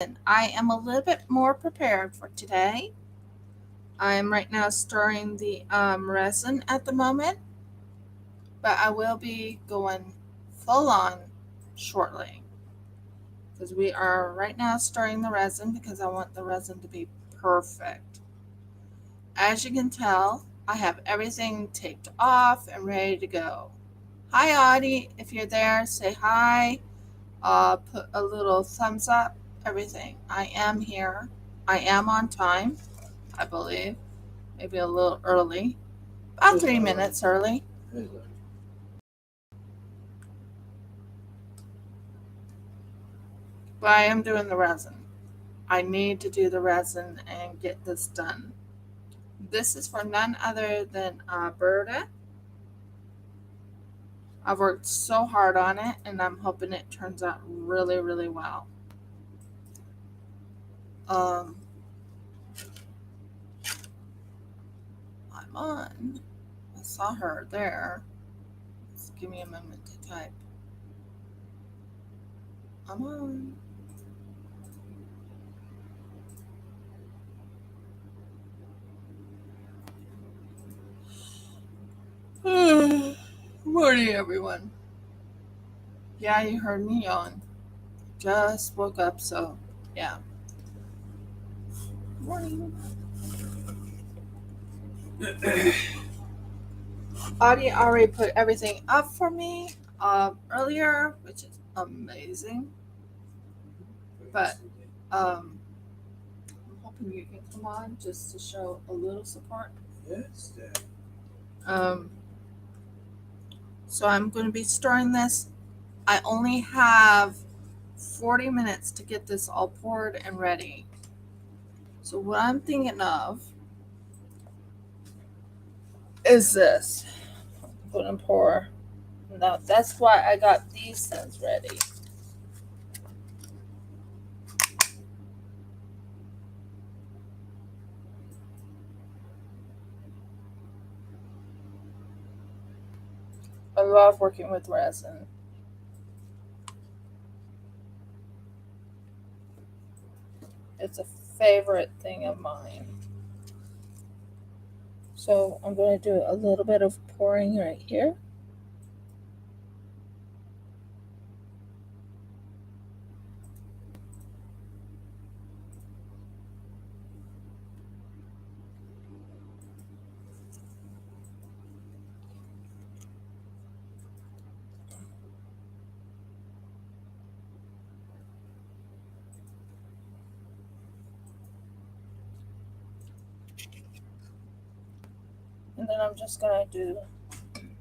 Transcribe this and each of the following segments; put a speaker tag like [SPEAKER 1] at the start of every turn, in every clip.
[SPEAKER 1] I am a little bit more prepared for today. I am right now stirring the resin at the moment, but I will be going full on shortly because we are right now stirring the resin because I want the resin to be perfect. As you can tell, I have everything taped off and ready to go. Hi, Audie. If you're there, say hi. Put a little thumbs up, everything. I am here. I am on time, I believe. Maybe a little early. About 3 minutes early. But I am doing the resin. I need to do the resin and get this done. This is for none other than Berta. I've worked so hard on it and I'm hoping it turns out really, really well. I'm on. I saw her there. Just give me a moment to type. I'm on. Morning, everyone. Yeah, you heard me yawn. Just woke up, so yeah. Morning. Audie already put everything up for me earlier, which is amazing. But I'm hoping you can come on just to show a little support. Yes. So I'm going to be stirring this. I only have 40 minutes to get this all poured and ready. So what I'm thinking of is this. Put and pour. Now that's why I got these things ready. I love working with resin. It's a favorite thing of mine. So I'm going to do a little bit of pouring right here. And then I'm just going to do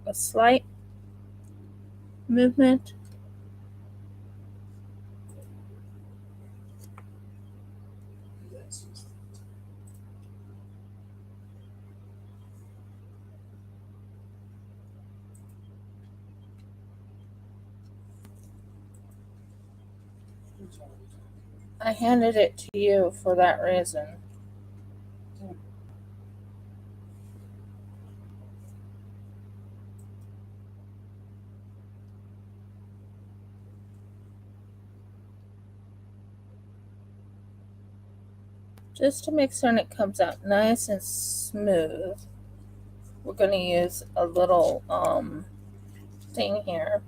[SPEAKER 1] a slight movement. I handed it to you for that reason. Just to make certain it comes out nice and smooth, we're going to use a little thing here.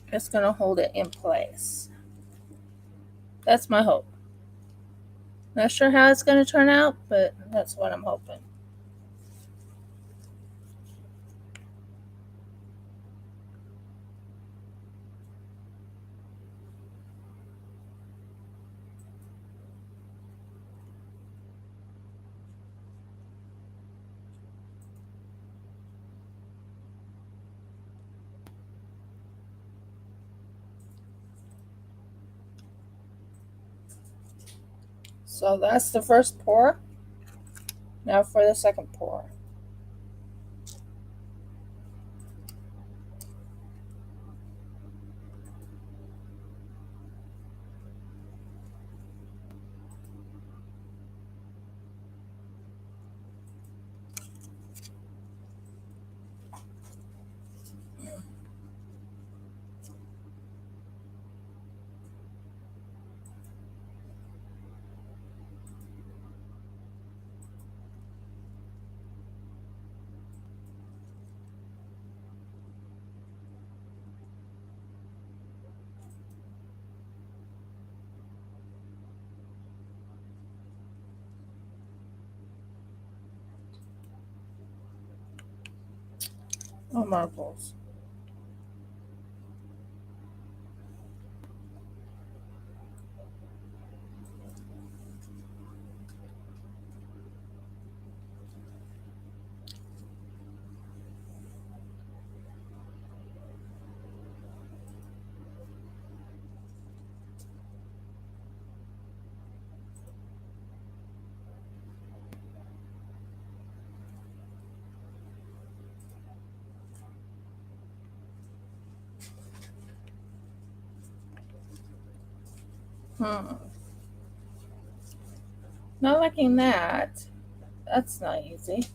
[SPEAKER 1] It's going to hold it in place. That's my hope. Not sure how it's going to turn out, but that's what I'm hoping. So that's the first pour. Now for the second pour. Oh, marbles. Not liking that. That's not easy.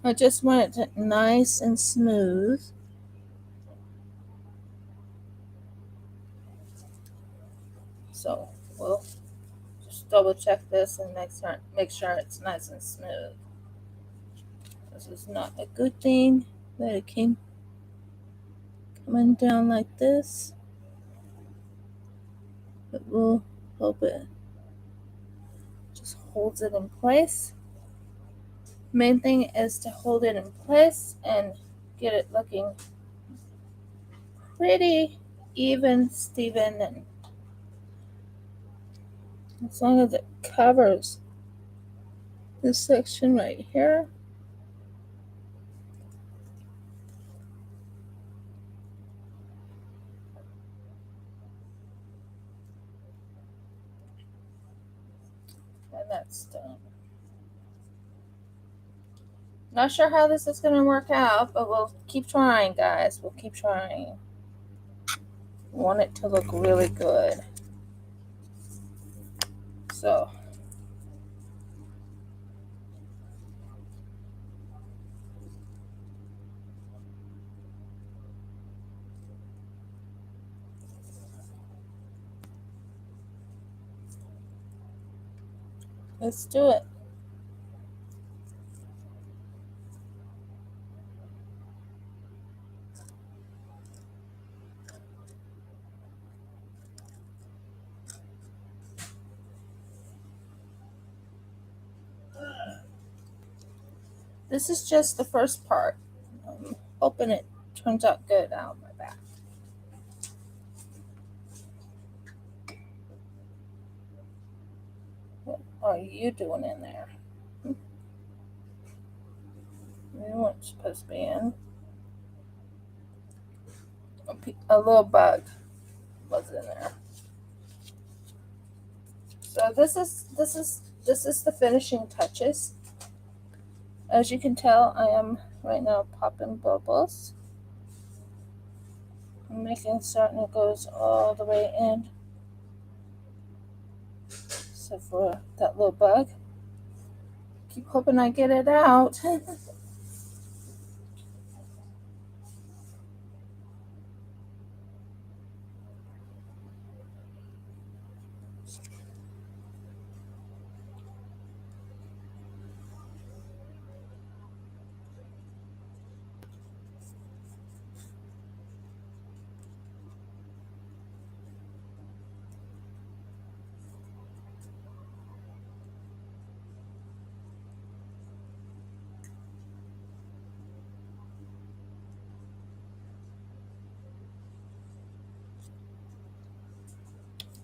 [SPEAKER 1] I just want it nice and smooth. So we'll just double check this and make sure it's nice and smooth. This is not a good thing that it came coming down like this. But we'll hope it just holds it in place. Main thing is to hold it in place and get it looking pretty even, Steven, and as long as it covers this section right here. And that's done. Not sure how this is going to work out, but we'll keep trying, guys. We'll keep trying. Want it to look really good. So let's do it. This is just the first part. I'm hoping it turns out good out my back. What are you doing in there? You weren't supposed to be in. A little bug was in there. So this is the finishing touches. As you can tell, I am right now popping bubbles. I'm making certain it goes all the way in. So for that little bug, keep hoping I get it out.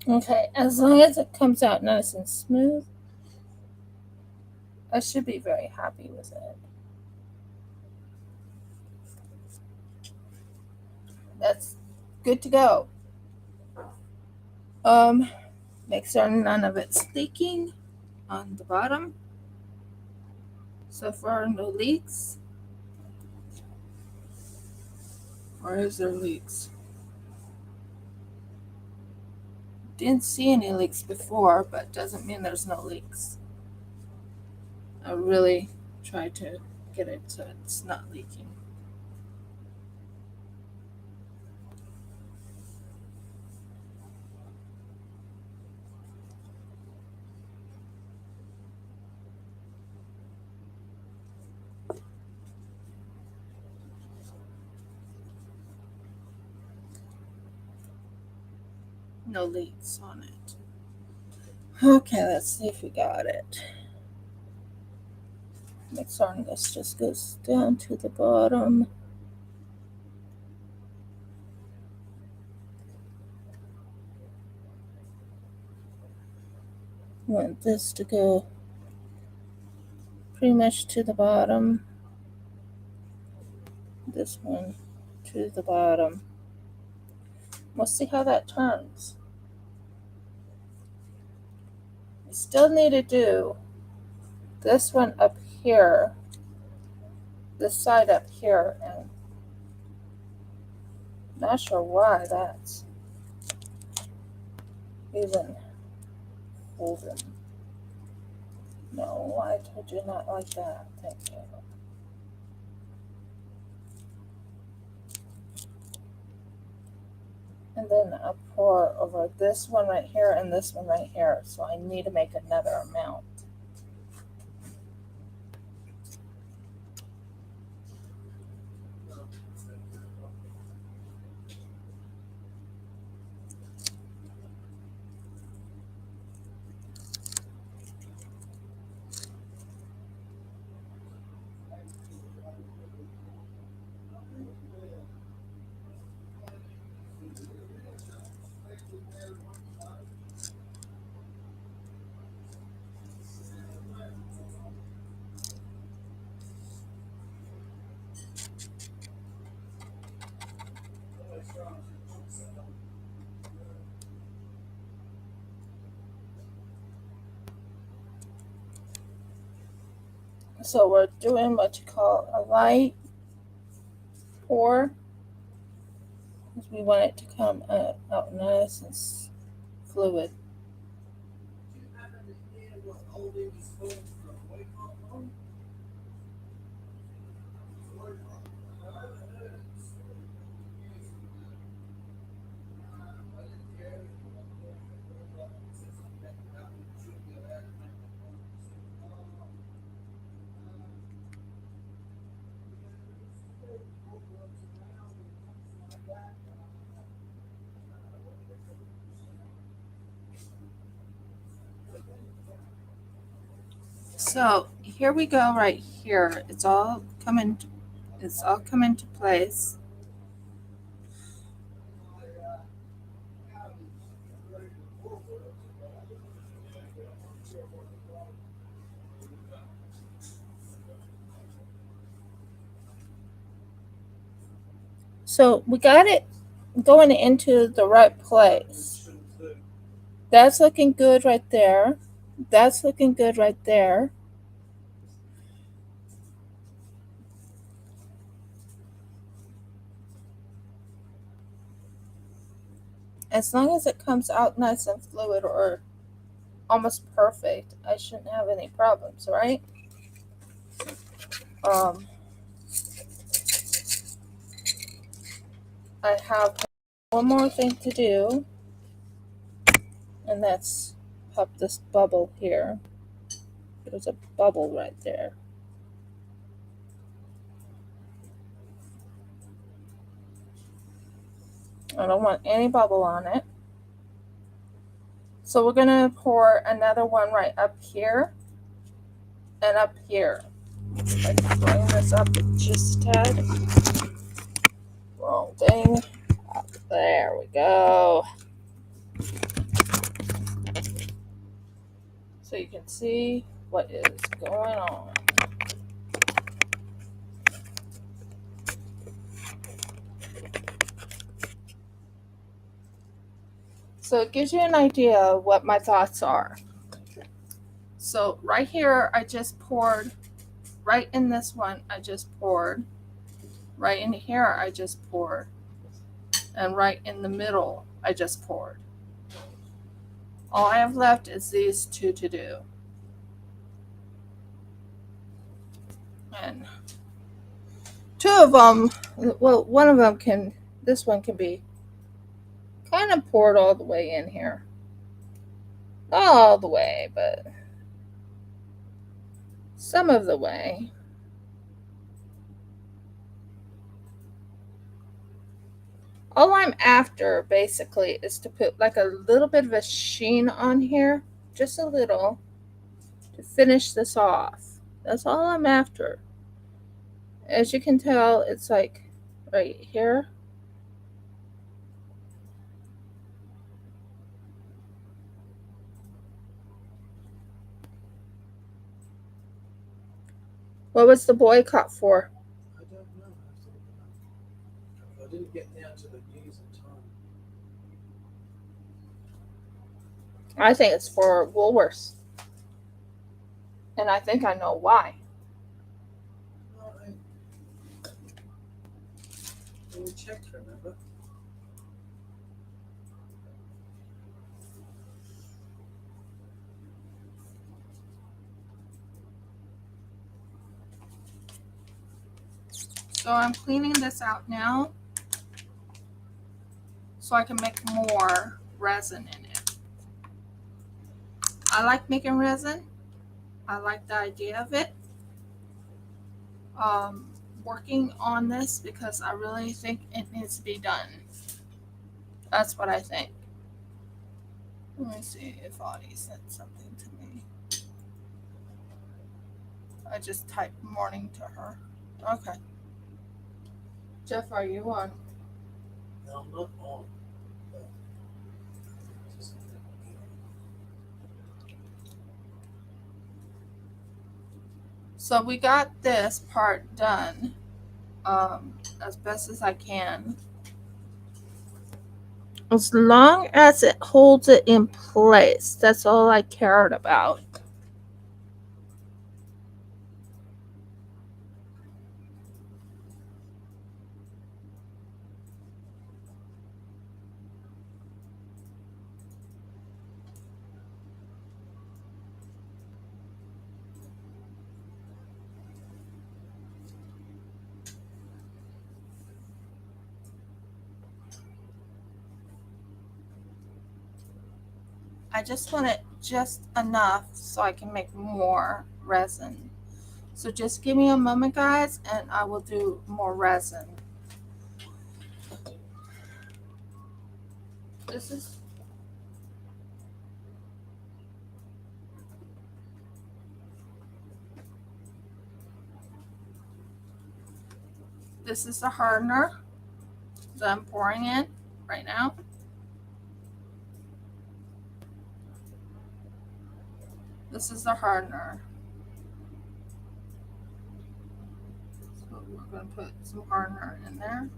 [SPEAKER 1] Okay, as long as it comes out nice and smooth, I should be very happy with it. That's good to go. Make certain none of it's leaking on the bottom. So far, no leaks. Or is there leaks? Didn't see any leaks before, but doesn't mean there's no leaks. I really try to get it so it's not leaking. No leaks on it. Okay, let's see if we got it. Next on this just goes down to the bottom. Want this to go pretty much to the bottom. This one to the bottom. We'll see how that turns. We still need to do this one up here, this side up here, and not sure why that's even holding. No, I told you not like that. Thank you. And then I'll pour over this one right here and this one right here. So I need to make another amount. So we're doing what you call a light pour, because we want it to come out nice and fluid. So here we go right here. It's all coming to place. So we got it going into the right place. That's looking good right there. That's looking good right there. As long as it comes out nice and fluid or almost perfect, I shouldn't have any problems, right? I have one more thing to do, and that's pop this bubble here. There's a bubble right there. I don't want any bubble on it. So we're gonna pour another one right up here and up here. If I can bring this up just a tad. Wrong thing. There we go. you can see what is going on. So it gives you an idea of what my thoughts are. So right here, I just poured, right in this one, I just poured, right in here, I just poured, and right in the middle, I just poured. All I have left is these two to do. And two of them, well, one of them can, this one can be kind of poured all the way in here. Not all the way, but some of the way. All I'm after, basically, is to put like a little bit of a sheen on here, just a little, to finish this off. That's all I'm after. As you can tell, it's like right here. What was the boycott for?
[SPEAKER 2] I don't know. I didn't get down to the news in time.
[SPEAKER 1] I think it's for Woolworths. And I think I know why.
[SPEAKER 2] No, we checked, remember?
[SPEAKER 1] So I'm cleaning this out now so I can make more resin in it. I like making resin. I like the idea of it. Working on this because I really think it needs to be done. That's what I think. Let me see if Audie sent something to me. I just typed morning to her. Okay. Jeff, are you on?
[SPEAKER 2] No, I'm not on.
[SPEAKER 1] So we got this part done as best as I can. As long as it holds it in place, that's all I cared about. I just want it just enough so I can make more resin. So just give me a moment, guys, and I will do more resin. This is the hardener that I'm pouring in right now. This is the hardener. So we're going to put some hardener in there.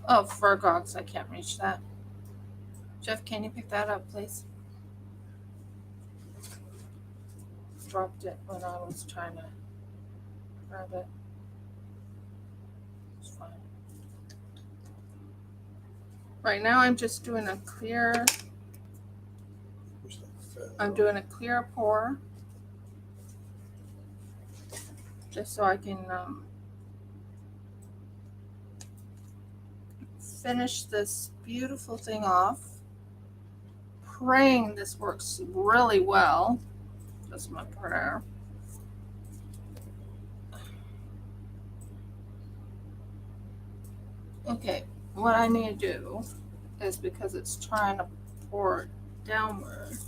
[SPEAKER 1] Oh, Virgogs, I can't reach that. Jeff, can you pick that up, please? Dropped it when I was trying to grab it. It's fine. Right now I'm just doing a clear, pour. Just so I can finish this beautiful thing off. Praying this works really well. That's my prayer. Okay, what I need to do is, because it's trying to pour downward,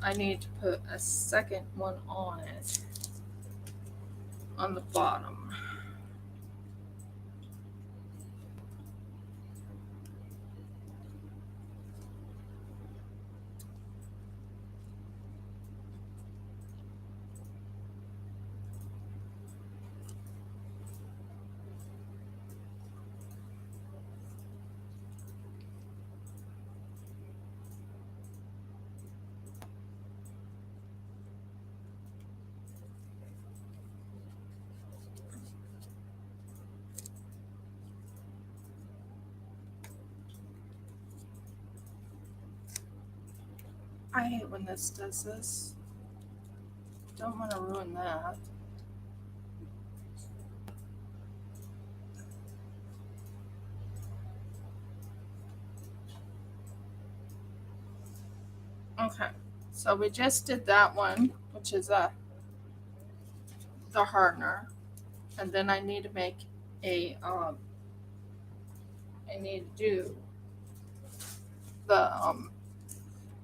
[SPEAKER 1] I need to put a second one on it, on the bottom. I hate when this does this. Don't want to ruin that. Okay, so we just did that one, which is the hardener, and then I need to make a I need to do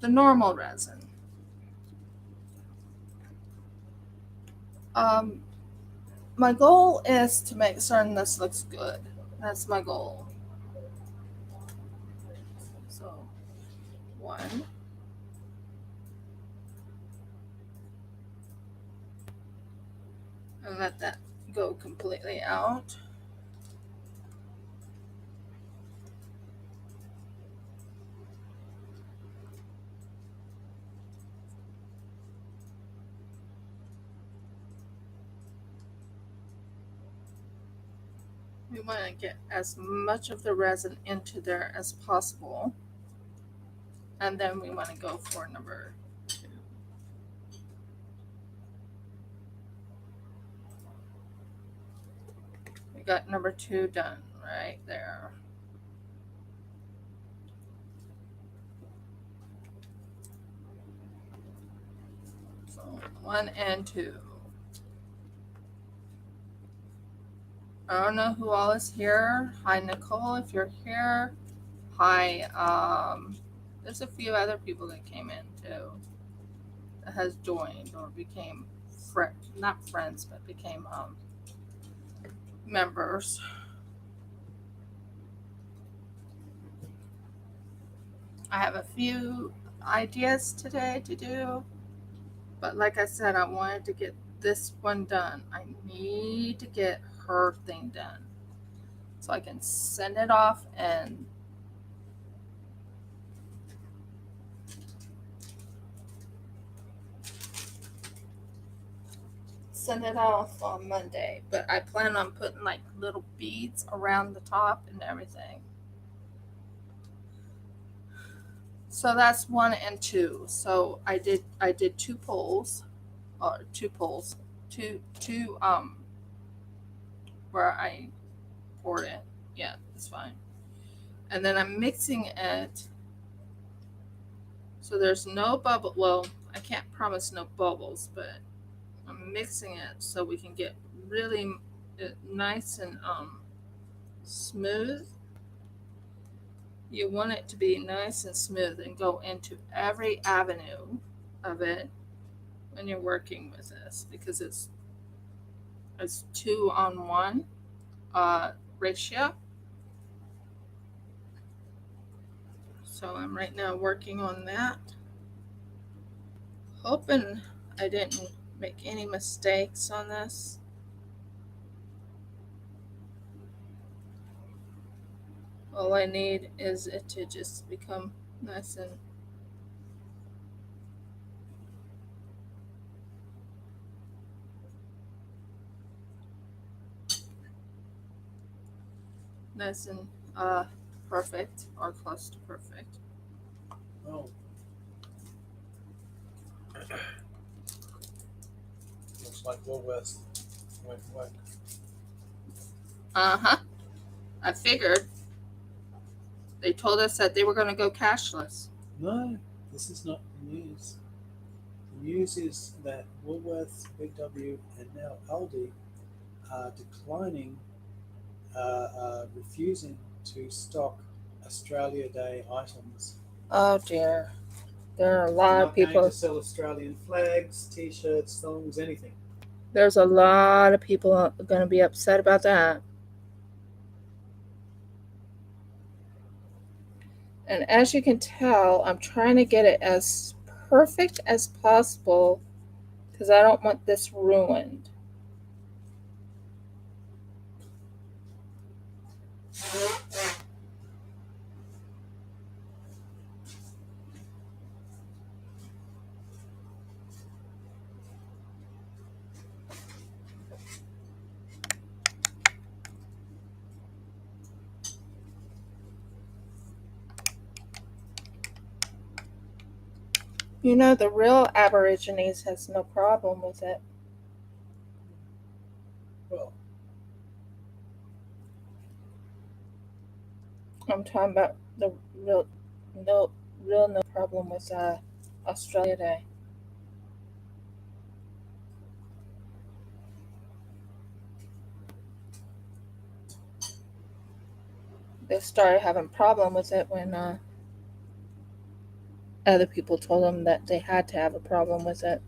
[SPEAKER 1] the normal resin. Um, my goal is to make certain this looks good. That's my goal. So one. And let that go completely out. We want to get as much of the resin into there as possible. And then we want to go for number 2. We got number 2 done right there. So 1 and 2. I don't know who all is here. Hi, Nicole, if you're here. Hi, there's a few other people that came in too, that has joined or became not friends, but became members. I have a few ideas today to do, but like I said, I wanted to get this one done. I need to get her thing done so I can send it off and send it off on Monday. But I plan on putting like little beads around the top and everything. So that's 1 and 2. So I did 2 poles, or 2 poles, two where I poured it. Yeah, that's fine. And then I'm mixing it so there's no bubble. Well, I can't promise no bubbles, but I'm mixing it so we can get really nice and smooth. You want it to be nice and smooth and go into every avenue of it when you're working with this, because it's 2-on-1 ratio. So I'm right now working on that, hoping I didn't make any mistakes on this. All I need is it to just become nice and perfect, or close to perfect.
[SPEAKER 2] Oh. Looks like Woolworths went whack.
[SPEAKER 1] Uh-huh. I figured. They told us that they were going to go cashless.
[SPEAKER 2] No, this is not the news. The news is that Woolworths, Big W, and now Aldi are declining, refusing to stock Australia Day items.
[SPEAKER 1] Oh dear. there are a
[SPEAKER 2] They're
[SPEAKER 1] lot of
[SPEAKER 2] not going
[SPEAKER 1] people.
[SPEAKER 2] to sell Australian flags, T-shirts, thongs, anything.
[SPEAKER 1] There's a lot of people going to be upset about that. And as you can tell, I'm trying to get it as perfect as possible because I don't want this ruined. You know, the real Aborigines has no problem with it.
[SPEAKER 2] Well,
[SPEAKER 1] I'm talking about the real no problem with Australia Day. They started having problem with it when other people told them that they had to have a problem with it.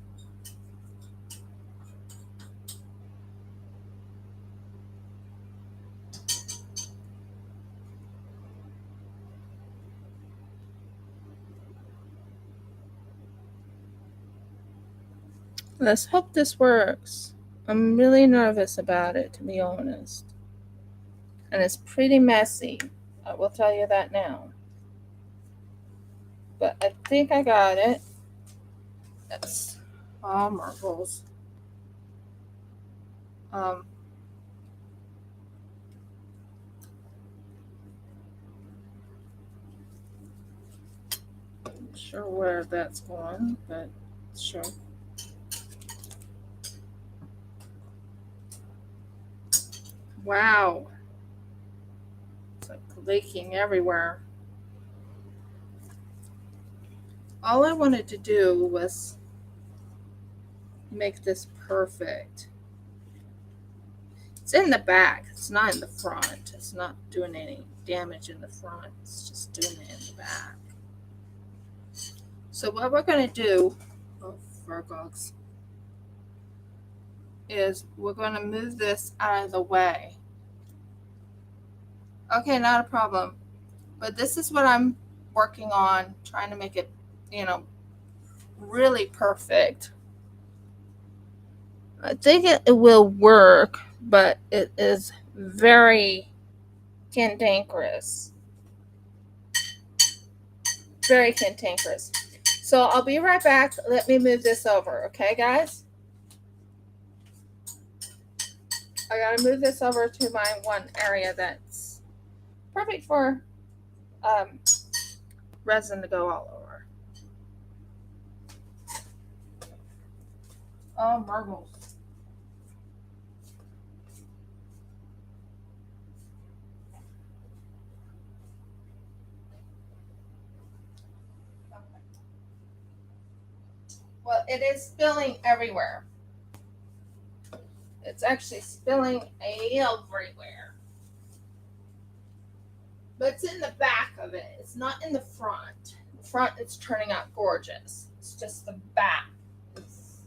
[SPEAKER 1] Let's hope this works. I'm really nervous about it, to be honest. And it's pretty messy. I will tell you that now. But I think I got it. Yes. Oh, marbles. Um, not sure where that's going, but sure. Wow. It's like leaking everywhere. All I wanted to do was make this perfect. It's in the back. It's not in the front. It's not doing any damage in the front. It's just doing it in the back. So what we're going to do, oh, Virgogs, is we're going to move this out of the way. Okay, not a problem. But this is what I'm working on, trying to make it, really perfect. I think it will work, but it is very cantankerous. Very cantankerous. So I'll be right back. Let me move this over, okay, guys? I gotta move this over to my one area that's perfect for resin to go all over. Oh, marbles. Well, it is spilling everywhere. It's actually spilling everywhere. But it's in the back of it. It's not in the front. The front, it's turning out gorgeous. It's just the back. It's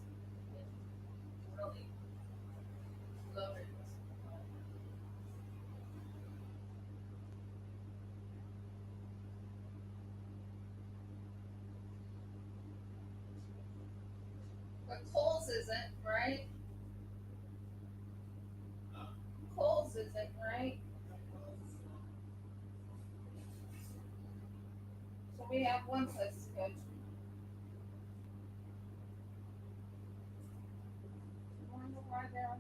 [SPEAKER 1] really loaded. But Kohl's isn't, right? Kohl's isn't, right? So we have one place to go to. Wonder why they're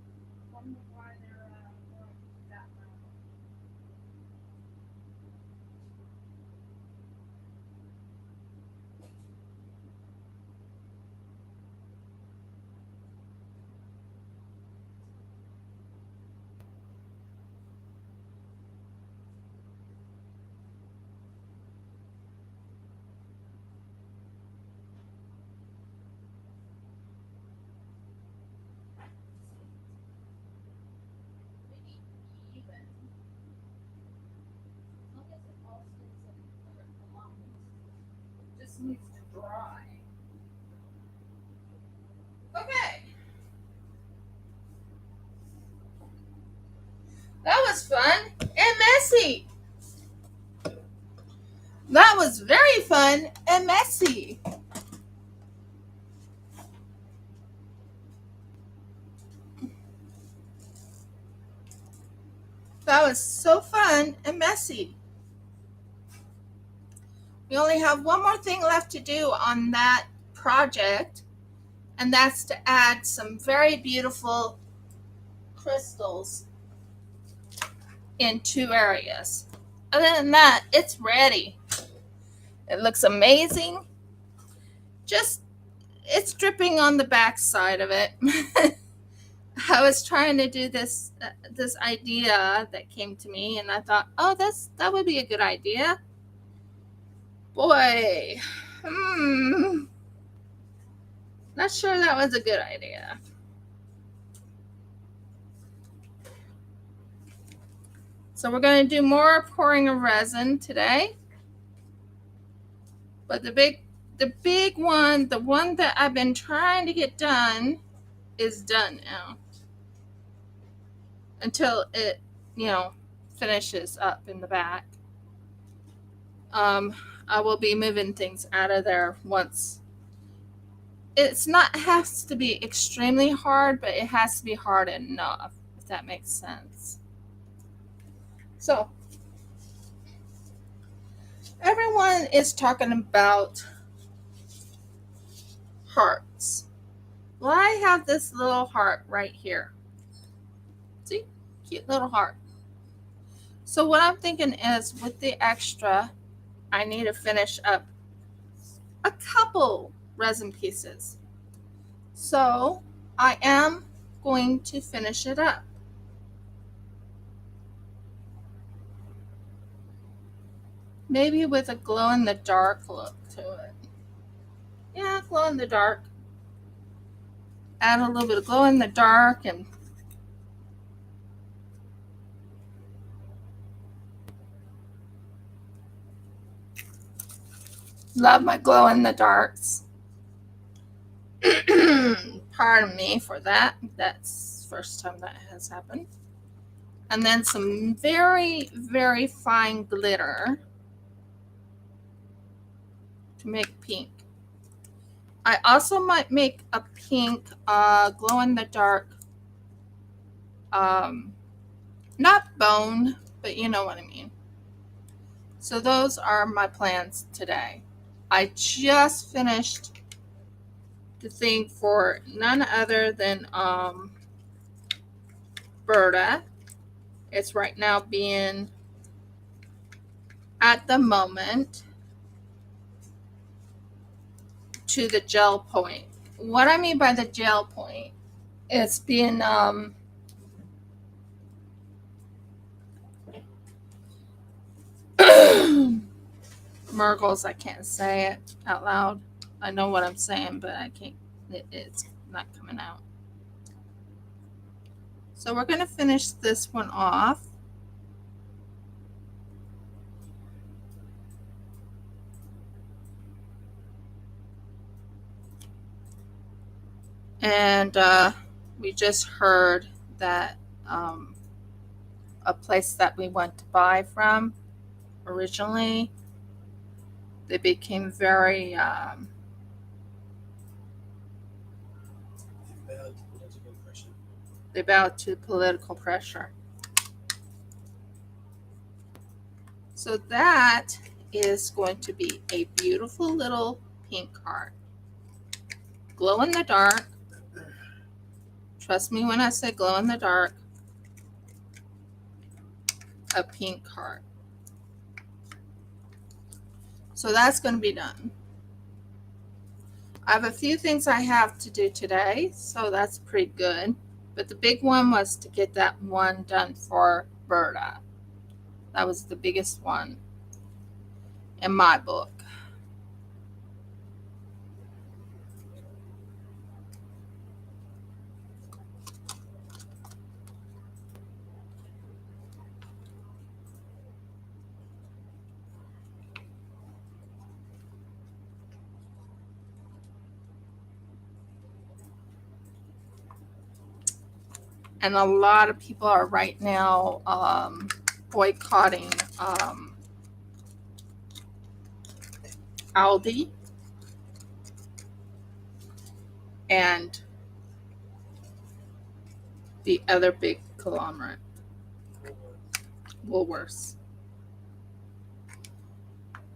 [SPEAKER 1] going that route. Maybe even. As long as it all stays in where it belongs. Just needs to dry. Okay. That was fun and messy. That was very fun and messy. That was so fun and messy. We only have one more thing left to do on that project, and that's to add some very beautiful crystals in 2 areas. Other than that, it's ready. It looks amazing. Just, it's dripping on the back side of it. I was trying to do this idea that came to me, and I thought, oh, that would be a good idea. Boy, not sure that was a good idea. So we're going to do more pouring of resin today. But the big one, the one that I've been trying to get done, is done now. Until it, finishes up in the back. I will be moving things out of there once. It's not has to be extremely hard, but it has to be hard enough, if that makes sense. So, everyone is talking about hearts. Well, I have this little heart right here. See? Cute little heart. So what I'm thinking is, with the extra, I need to finish up a couple resin pieces. So I am going to finish it up. Maybe with a glow-in-the-dark look to it. Yeah, glow-in-the-dark. Add a little bit of glow-in-the-dark and love my glow-in-the-darks. Pardon me for that. That's the first time that has happened. And then some very, very fine glitter to make pink. I also might make a pink glow-in-the-dark, not bone, but you know what I mean. So those are my plans today. I just finished the thing for none other than Berta. It's right now being, at the moment, to the gel point. What I mean by the gel point, it's being Mergles, I can't say it out loud. I know what I'm saying, but I can't. It's not coming out. So we're going to finish this one off. And we just heard that a place that we went to buy from originally, they became very they bowed to political pressure. So that is going to be a beautiful little pink heart. Glow in the dark. Trust me when I say glow in the dark. A pink heart. So that's going to be done. I have a few things I have to do today, so that's pretty good. But the big one was to get that one done for Berta. That was the biggest one in my book. And a lot of people are right now boycotting Aldi and the other big conglomerate, Woolworths.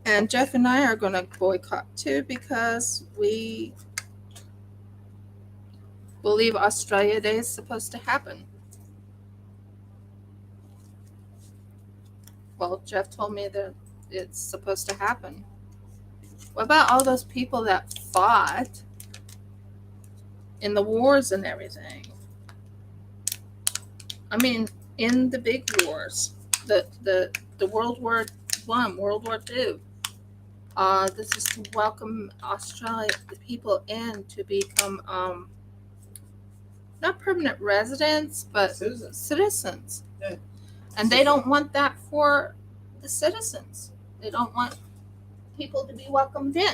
[SPEAKER 1] And Jeff and I are going to boycott too because we believe Australia Day is supposed to happen. Well, Jeff told me that it's supposed to happen. What about all those people that fought in the wars and everything? I mean, in the big wars, the World War One, World War Two. This is to welcome Australia people in to become not permanent residents, but citizens.
[SPEAKER 2] Yeah.
[SPEAKER 1] And they don't want that for the citizens. They don't want people to be welcomed in.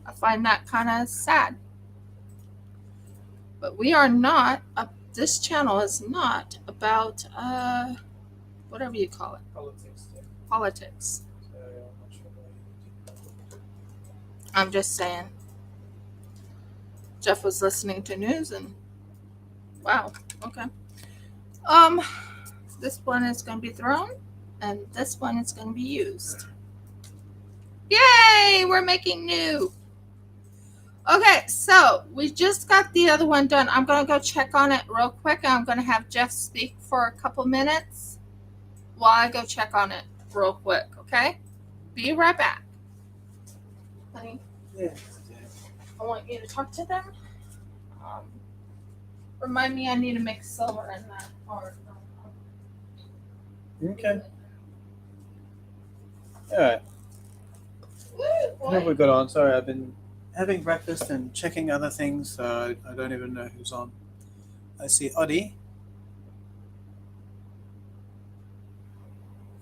[SPEAKER 1] I find that kind of sad. But we are not, this channel is not about, whatever you call it. Politics. I'm just saying. Jeff was listening to news and, wow, okay. This one is going to be thrown, and this one is going to be used. Yay! We're making new. Okay, so we just got the other one done. I'm going to go check on it real quick. I'm going to have Jeff speak for a couple minutes while I go check on it real quick, okay? Be right back. Honey?
[SPEAKER 2] Yes.
[SPEAKER 1] I want you to talk to them. Remind me I need to mix silver in that part.
[SPEAKER 2] Okay. All right.
[SPEAKER 1] Woo,
[SPEAKER 2] What have we got on? Sorry, I've been having breakfast and checking other things, so I don't even know who's on. I see Oddie.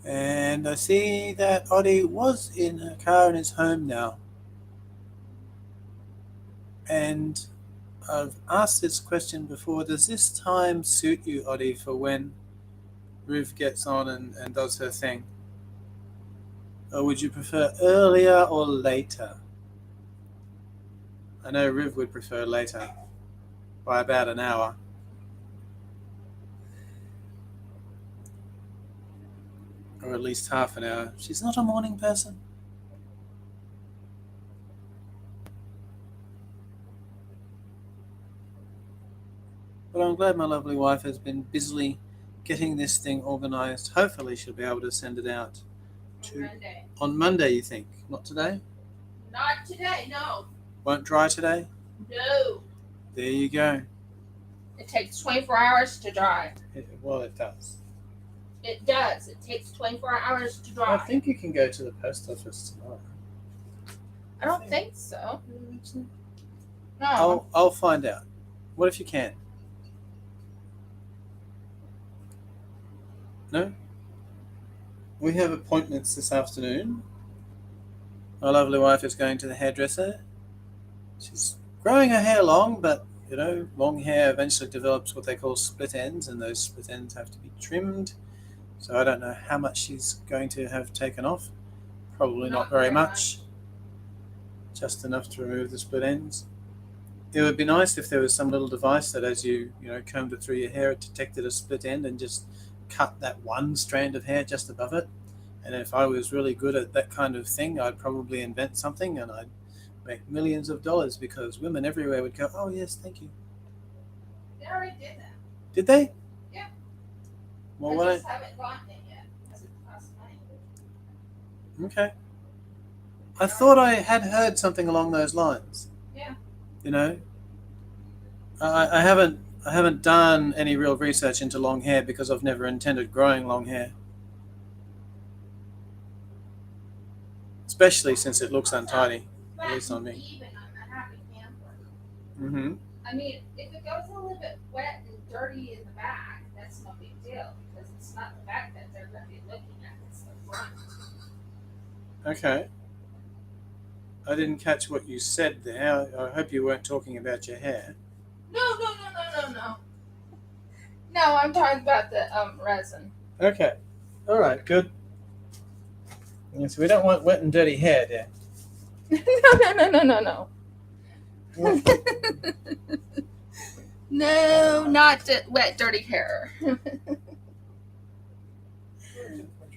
[SPEAKER 2] And I see that Oddie was in her car and is home now. And I've asked this question before. Does this time suit you, Oddie, for when Ruth gets on and does her thing? Or would you prefer earlier or later? I know Riv would prefer later, by about an hour. Or at least half an hour. She's not a morning person. But I'm glad my lovely wife has been busily getting this thing organized. Hopefully she'll be able to send it out on Monday, you think? Not today?
[SPEAKER 1] Not today, no.
[SPEAKER 2] Won't dry today?
[SPEAKER 1] No.
[SPEAKER 2] There you go.
[SPEAKER 1] It takes 24 hours to dry.
[SPEAKER 2] Well, it does.
[SPEAKER 1] It does. It takes 24 hours to dry.
[SPEAKER 2] I think you can go to the post office tomorrow.
[SPEAKER 1] I don't think so. No.
[SPEAKER 2] I'll find out. What if you can? No? We have appointments this afternoon. My lovely wife is going to the hairdresser. She's growing her hair long, but, long hair eventually develops what they call split ends, and those split ends have to be trimmed. So I don't know how much she's going to have taken off. Probably not very much. Just enough to remove the split ends. It would be nice if there was some little device that as you combed it through your hair, it detected a split end and just cut that one strand of hair just above it. And if I was really good at that kind of thing, I'd probably invent something and I'd make millions of dollars because women everywhere would go, oh yes, thank you.
[SPEAKER 1] They already did that.
[SPEAKER 2] Did they?
[SPEAKER 1] Yeah.
[SPEAKER 2] Well,
[SPEAKER 1] I just haven't gotten it yet because it costs money.
[SPEAKER 2] Okay. I thought I had heard something along those lines.
[SPEAKER 1] Yeah.
[SPEAKER 2] I haven't done any real research into long hair because I've never intended growing long hair. Especially since it looks untidy, at least on me.
[SPEAKER 1] Even I'm a happy camper.
[SPEAKER 2] Mm-hmm.
[SPEAKER 1] I mean, if it goes a little bit wet and dirty in the back, that's no big deal because it's not the back that they're going to be looking at, it's the front.
[SPEAKER 2] Okay. I didn't catch what you said there. I hope you weren't talking about your hair.
[SPEAKER 1] No. No, I'm talking about the resin.
[SPEAKER 2] Okay. All right. Good. So we don't want wet and dirty hair, dear.
[SPEAKER 1] No. No, not wet, dirty hair.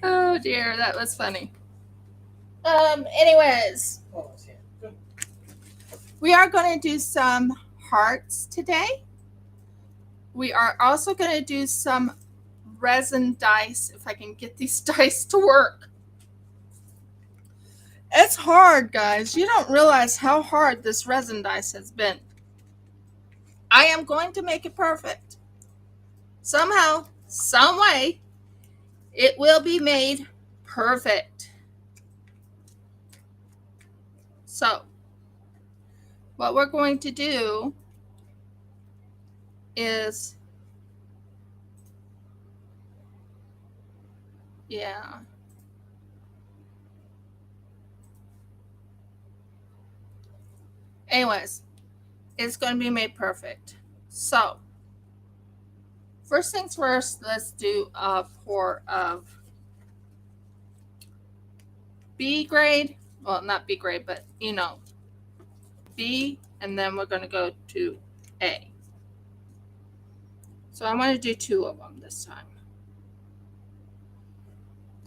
[SPEAKER 1] Oh dear, that was funny. Anyways, we are going to do some hearts today. We are also going to do some resin dice, if I can get these dice to work. It's hard, guys. You don't realize how hard this resin dice has been. I am going to make it perfect. Somehow, some way, it will be made perfect. So, what we're going to do is, yeah. Anyways, it's going to be made perfect. So, first things first, let's do a pour of B grade. Well, not B grade, but B, and then we're going to go to A. So I'm going to do 2 of them this time.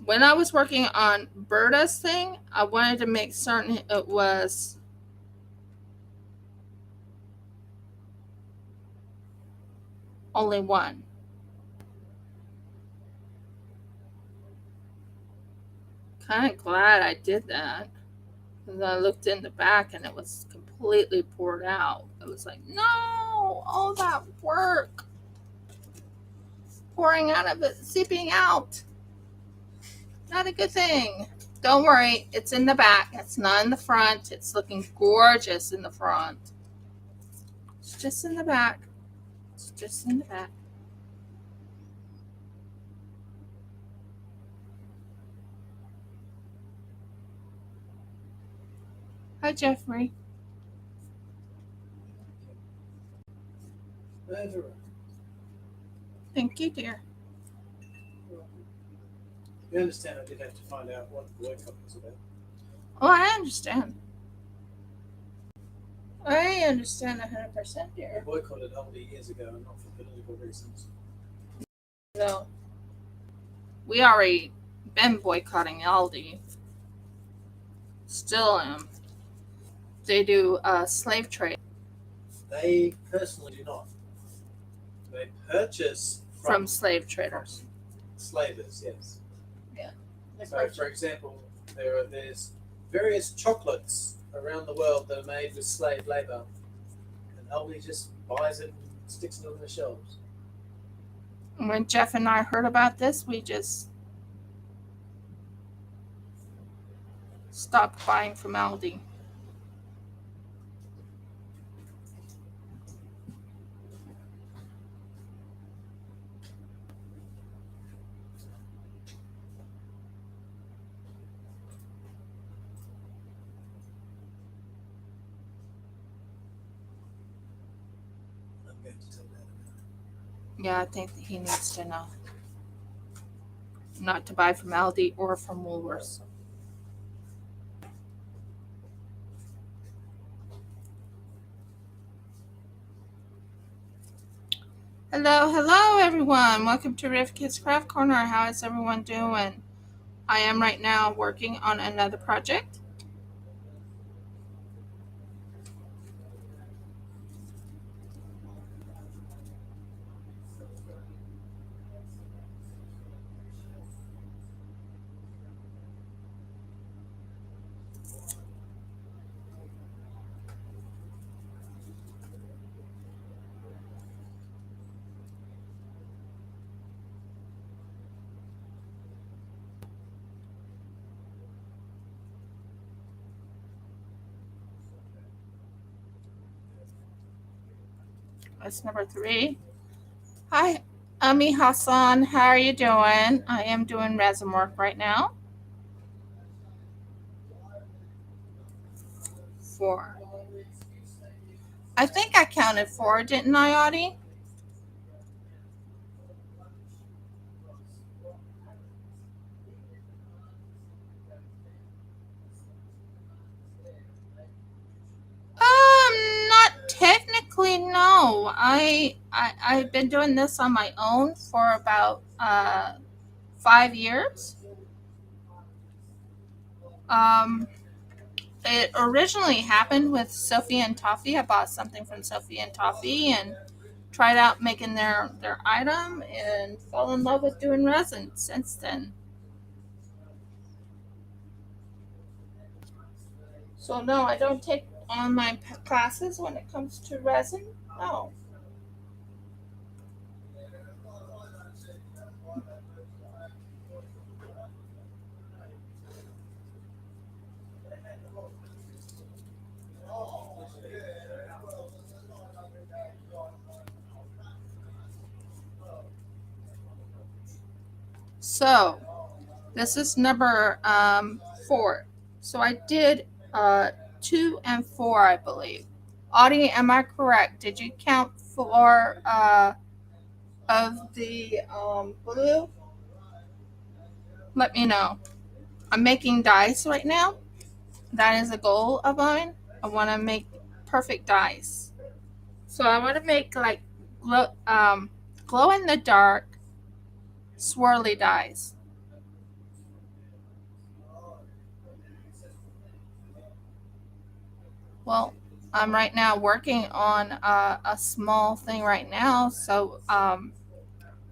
[SPEAKER 1] When I was working on Berta's thing, I wanted to make certain it was only 1. Kind of glad I did that. Because I looked in the back and it was completely poured out. I was like, no, all that work. Pouring out of it, seeping out. Not a good thing. Don't worry, it's in the back. It's not in the front. It's looking gorgeous in the front. It's just in the back. It's just in the back. Hi, Jeffrey. Thank you, dear.
[SPEAKER 2] You understand I did have to find out what the boycott was about.
[SPEAKER 1] Oh, I understand. I understand 100%,
[SPEAKER 2] We
[SPEAKER 1] dear.
[SPEAKER 2] boycotted Aldi years ago, and not for political reasons.
[SPEAKER 1] So, we already been boycotting Aldi. Still am. They do slave trade.
[SPEAKER 2] They personally do not. They purchase
[SPEAKER 1] from slave traders.
[SPEAKER 2] Slavers, yes.
[SPEAKER 1] Yeah.
[SPEAKER 2] So, for example, there's various chocolates around the world that are made with slave labor, and Aldi just buys it and sticks it on their shelves.
[SPEAKER 1] When Jeff and I heard about this, we just stopped buying from Aldi.
[SPEAKER 2] I'm going to tell that.
[SPEAKER 1] Yeah, I think that he needs to know not to buy from Aldi or from Woolworths. Hello, everyone. Welcome to Riv Kids Craft Corner. How is everyone doing? I am right now working on another project. That's number 3. Hi, Ami Hassan. How are you doing? I am doing resin work right now. 4. I think I counted 4, didn't I, Audie? No, I've been doing this on my own for about 5 years. Um, it originally happened with Sophie and Toffee. I bought something from Sophie and Toffee and tried out making their item and fell in love with doing resin since then. So no, I don't take online classes when it comes to resin. No. So this is number 4. So I did 2 and 4, I believe. Audie, am I correct? Did you count 4 of the blue? Let me know. I'm making dice right now. That is a goal of mine. I want to make perfect dice. So I want to make like glow in the dark swirly dice. Well, I'm right now working on a small thing right now. So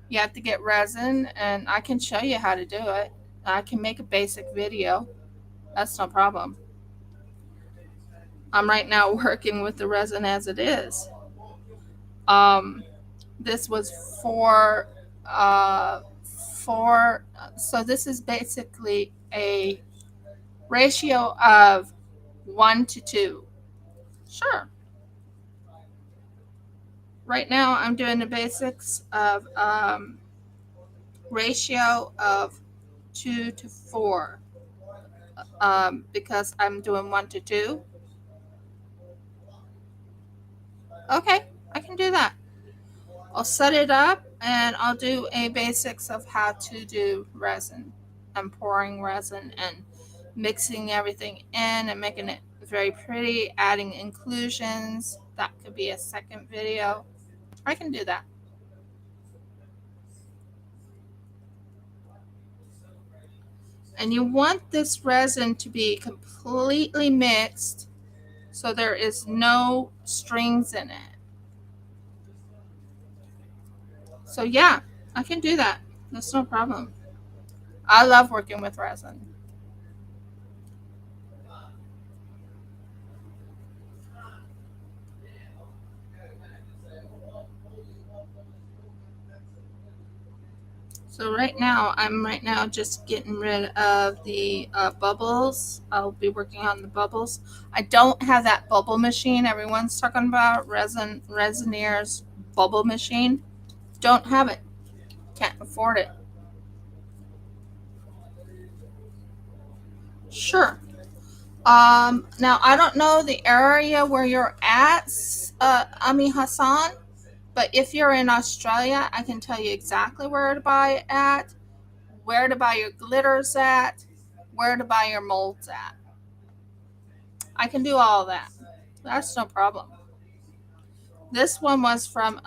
[SPEAKER 1] you have to get resin, and I can show you how to do it. I can make a basic video. That's no problem. I'm right now working with the resin as it is. Um, this was for so this is basically a ratio of 1 to 2. Sure. Right now I'm doing the basics of ratio of 2 to 4 because I'm doing 1 to 2. Okay, I can do that. I'll set it up and I'll do a basics of how to do resin. I'm pouring resin and mixing everything in and making it very pretty, adding inclusions. That could be a second video. I can do that. And you want this resin to be completely mixed so there is no strings in it. So yeah, I can do that. That's no problem. I love working with resin. So I'm right now just getting rid of the bubbles. I'll be working on the bubbles. I don't have that bubble machine everyone's talking about, Resinier's bubble machine. Don't have it. Can't afford it. Sure. Now I don't know the area where you're at, Ami Hassan, but if you're in Australia, I can tell you exactly where to buy it at, where to buy your glitters at, where to buy your molds at. I can do all of that. That's no problem. This one was from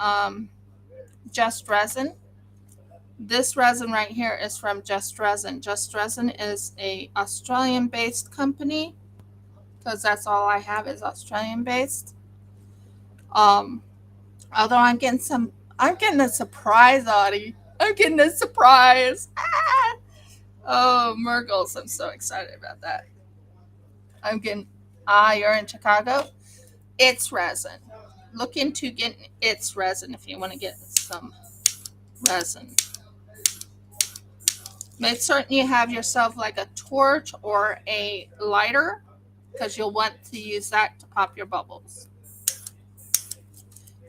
[SPEAKER 1] Just Resin. This resin right here is from Just Resin. Just Resin is a Australian based company because that's all I have is Australian based. Um, Although I'm getting a surprise, Audie. I'm getting a surprise. Ah! Oh, Mergles, I'm so excited about that. I'm getting, you're in Chicago? It's resin. Look into getting It's resin if you want to get some resin. Make certain you have yourself like a torch or a lighter because you'll want to use that to pop your bubbles.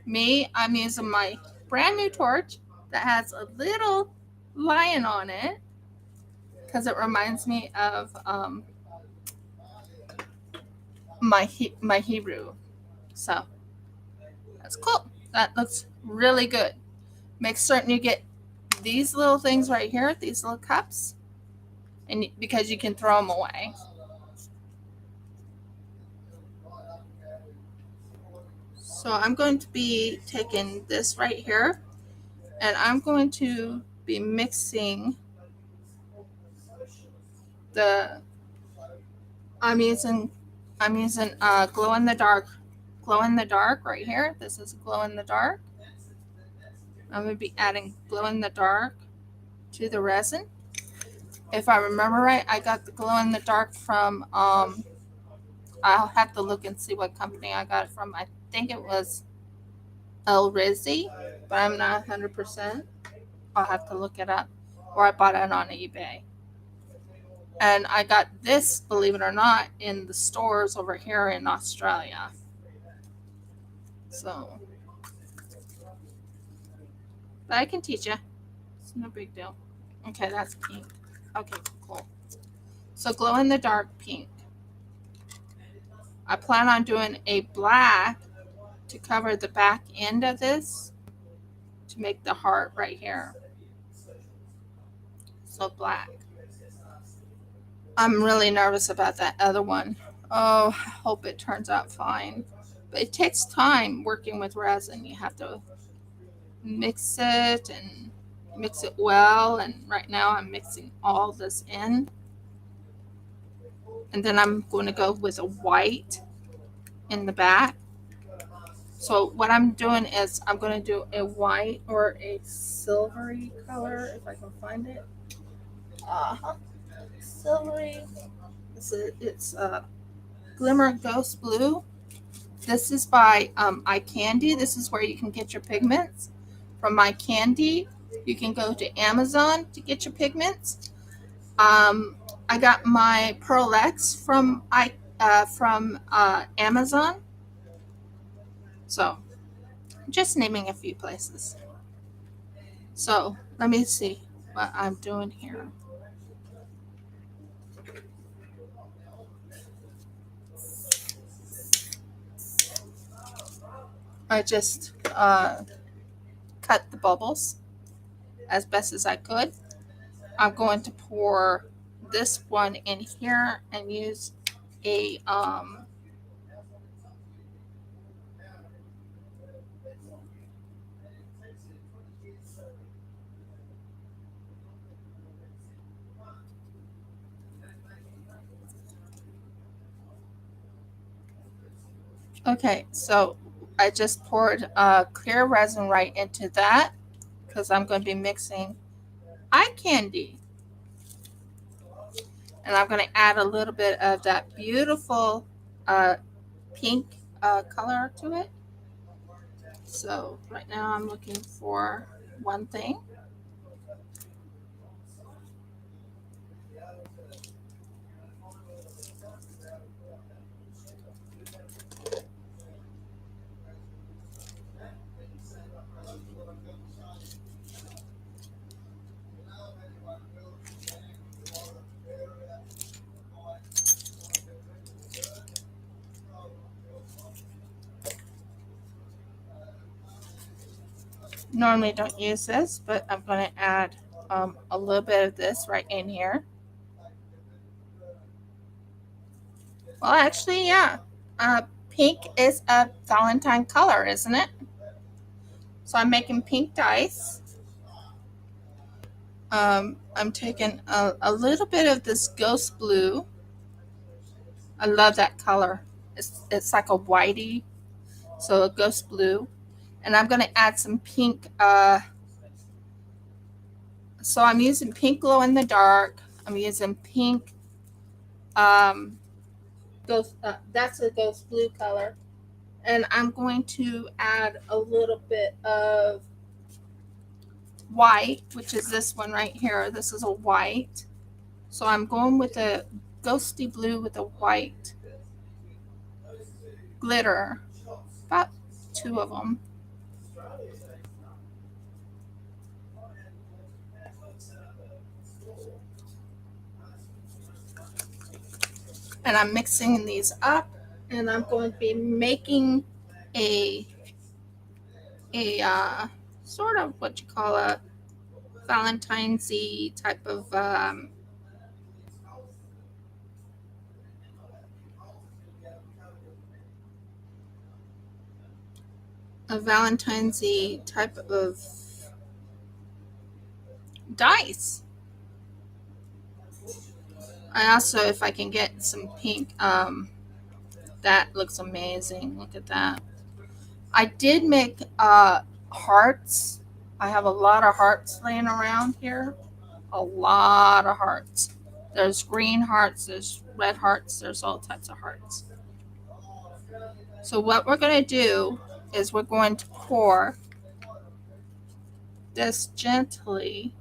[SPEAKER 1] Me, I'm using my brand new torch that has a little lion on it because it reminds me of my Hebrew. So that's cool. That looks really good. Make certain you get these little things right here, these little cups, and because you can throw them away. So I'm going to be taking this right here, and I'm going to be mixing the, I'm using glow in the dark right here. This is glow in the dark. I'm going to be adding glow in the dark to the resin. If I remember right, I got the glow in the dark from I'll have to look and see what company I got it from. I think it was El Rizzi, but I'm not 100%. I'll have to look it up. Or I bought it on eBay. And I got this, believe it or not, in the stores over here in Australia. So, but I can teach you. It's no big deal. Okay, that's pink. Okay, cool. So glow in the dark pink. I plan on doing a black to cover the back end of this to make the heart right here. So black. I'm really nervous about that other one. Oh, I hope it turns out fine. But it takes time working with resin. You have to mix it and mix it well. And right now I'm mixing all this in. And then I'm going to go with a white in the back. So what I'm doing is I'm going to do a white or a silvery color if I can find it. Silvery. It's Glimmer Ghost Blue. This is by iCandy. This is where you can get your pigments from iCandy. You can go to Amazon to get your pigments. I got my Pearl X from Amazon. So, just naming a few places. So, let me see what I'm doing here. I just cut the bubbles as best as I could. I'm going to pour this one in here and use a okay, so I just poured clear resin right into that because I'm going to be mixing eye candy. And I'm going to add a little bit of that beautiful uh, pink color to it. So right now I'm looking for one thing. Normally don't use this, but I'm going to add a little bit of this right in here. Well, actually, yeah. Pink is a Valentine color, isn't it? So I'm making pink dice. I'm taking a little bit of this ghost blue. I love that color. It's like a whitey, so a ghost blue. And I'm going to add some pink. So I'm using pink glow in the dark. I'm using pink. Ghost. That's a ghost blue color. And I'm going to add a little bit of white, which is this one right here. This is a white. So I'm going with a ghosty blue with a white glitter, about two of them. And I'm mixing these up, and I'm going to be making a sort of what you call a Valentine's type of a Valentine's-y type of dice. I also, if I can get some pink, that looks amazing. Look at that. I did make hearts. I have a lot of hearts laying around here. A lot of hearts. There's green hearts, there's red hearts, there's all types of hearts. So what we're going to do is we're going to pour this gently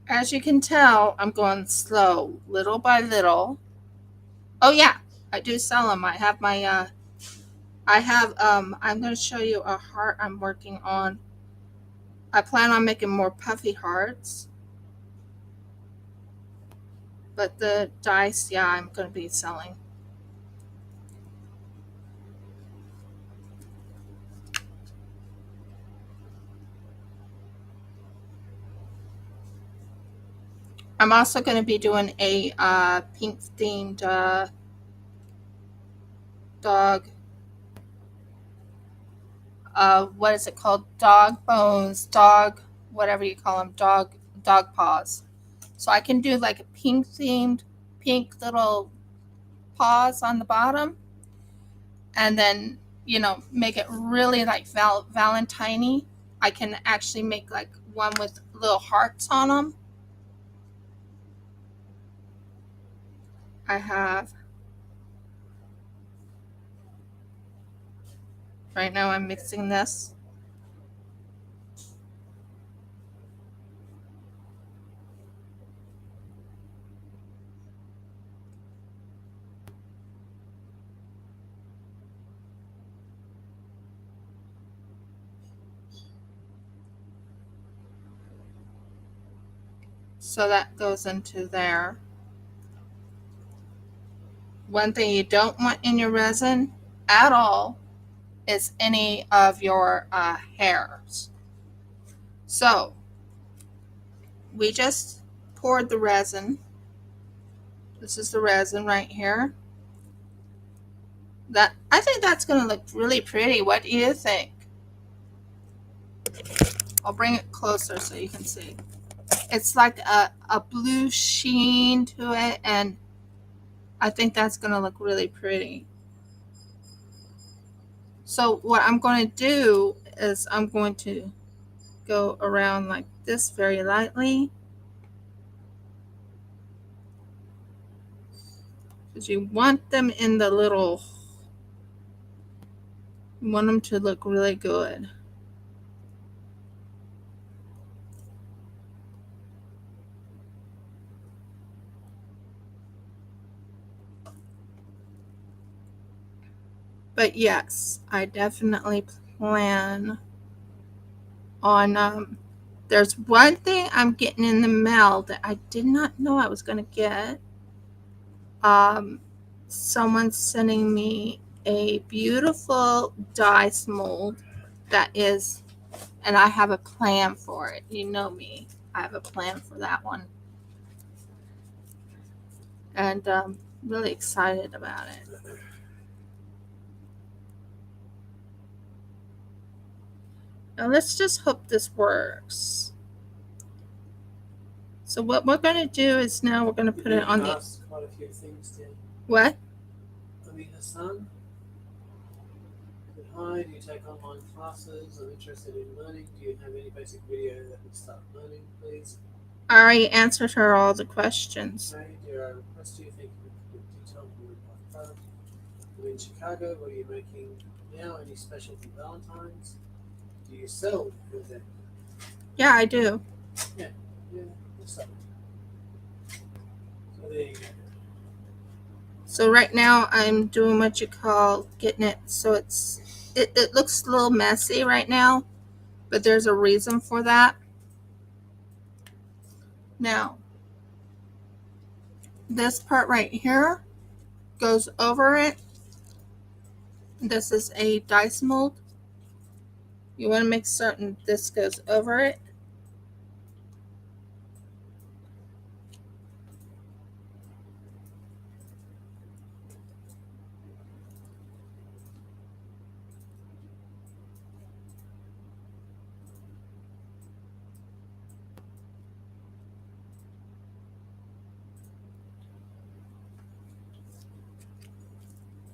[SPEAKER 1] As you can tell, I'm going slow, little by little. Oh yeah, I do sell them. I have my I'm going to show you a heart I'm working on. I plan on making more puffy hearts. But the dice, yeah, I'm going to be selling. I'm also going to be doing a pink themed dog. What is it called? Dog bones, dog, whatever you call them, dog paws. So I can do like a pink themed, pink little paws on the bottom, and then make it really like Valentine-y. I can actually make like one with little hearts on them. I have right now. I'm mixing this. So that goes into there. One thing you don't want in your resin at all is any of your hairs. So we just poured the resin. This is the resin right here. I think that's going to look really pretty. What do you think? I'll bring it closer so you can see. It's like a blue sheen to it, and I think that's going to look really pretty. So what I'm going to do is I'm going to go around like this very lightly, because you want them in the little, you want them to look really good. But yes, I definitely plan on there's one thing I'm getting in the mail that I did not know I was going to get. Someone's sending me a beautiful dice mold that is, and I have a plan for it. You know me, I have a plan for that one, and really excited about it. Now let's just hope this works. So what we're going to do is now we're going to put it on the.
[SPEAKER 2] Quite a few things, Dan.
[SPEAKER 1] What?
[SPEAKER 2] Hassan. Hi, do you take online classes? I'm interested in learning. Do you have any basic video that would start learning, please?
[SPEAKER 1] I already answered her all the questions.
[SPEAKER 2] Okay, dear, I request you think of detail on your product. I'm in Chicago. What are you making now? Any special for Valentine's? Do you sell with it?
[SPEAKER 1] Yeah, I do.
[SPEAKER 2] Yeah, so there you go.
[SPEAKER 1] So right now I'm doing what you call getting it so it looks a little messy right now, but there's a reason for that. Now, this part right here goes over it. This is a dice mold. You want to make certain this goes over it.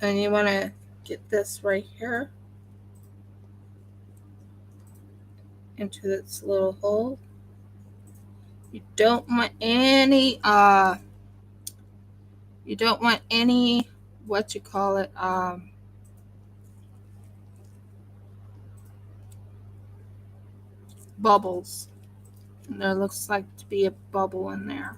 [SPEAKER 1] And you want to get this right here into this little hole. You don't want any what you call it, bubbles. And there looks like to be a bubble in there.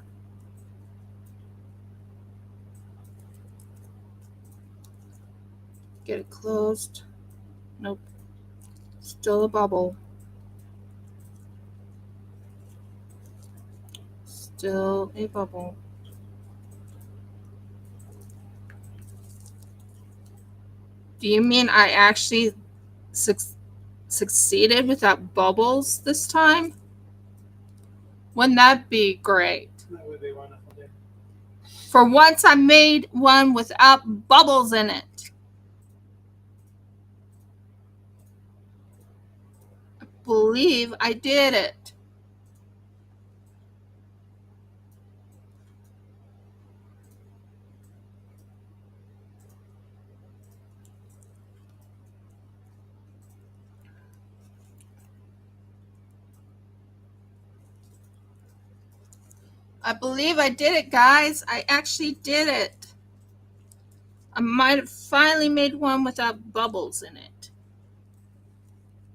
[SPEAKER 1] Get it closed. Nope. Still a bubble. Still a bubble. Do you mean I actually succeeded without bubbles this time? Wouldn't that be great?
[SPEAKER 2] That would be wonderful. Yeah.
[SPEAKER 1] For once, I made one without bubbles in it. I believe I did it. I believe I did it, guys. I actually did it. I might have finally made one without bubbles in it.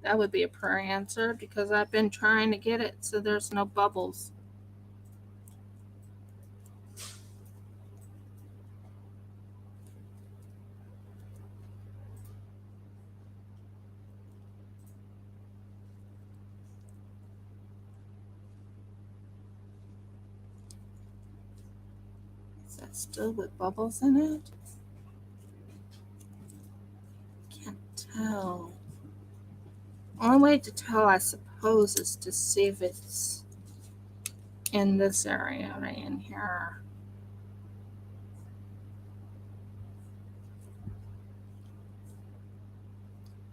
[SPEAKER 1] That would be a prayer answer because I've been trying to get it so there's no bubbles. Is that still with bubbles in it? Can't tell. Only way to tell, I suppose, is to see if it's in this area right in here.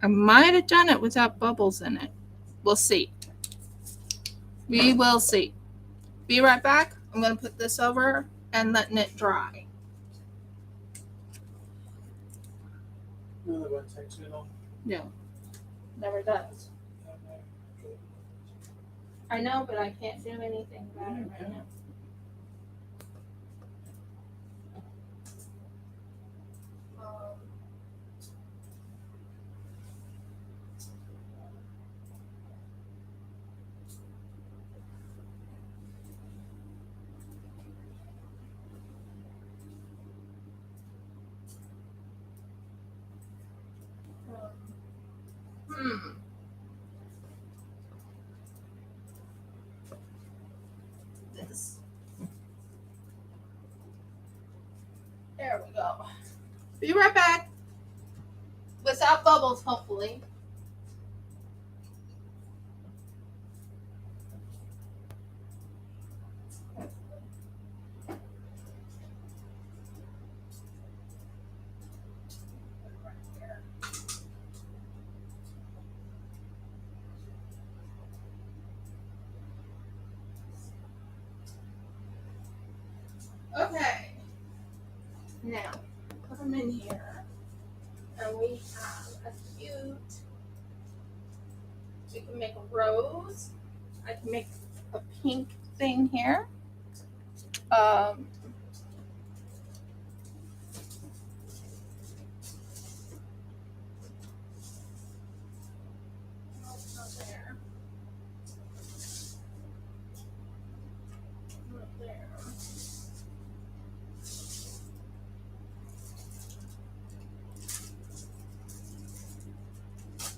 [SPEAKER 1] I might have done it without bubbles in it. We'll see. We will see. Be right back. I'm going to put this over and letting it dry.
[SPEAKER 2] No, that won't take too long.
[SPEAKER 1] No, never does. I know, but I can't do anything about it right now. This. There we go. Be right back. Without bubbles, hopefully. Okay. Now, put them in here. And we have a cute. We can make a rose. I can make a pink thing here. Not there. Not there.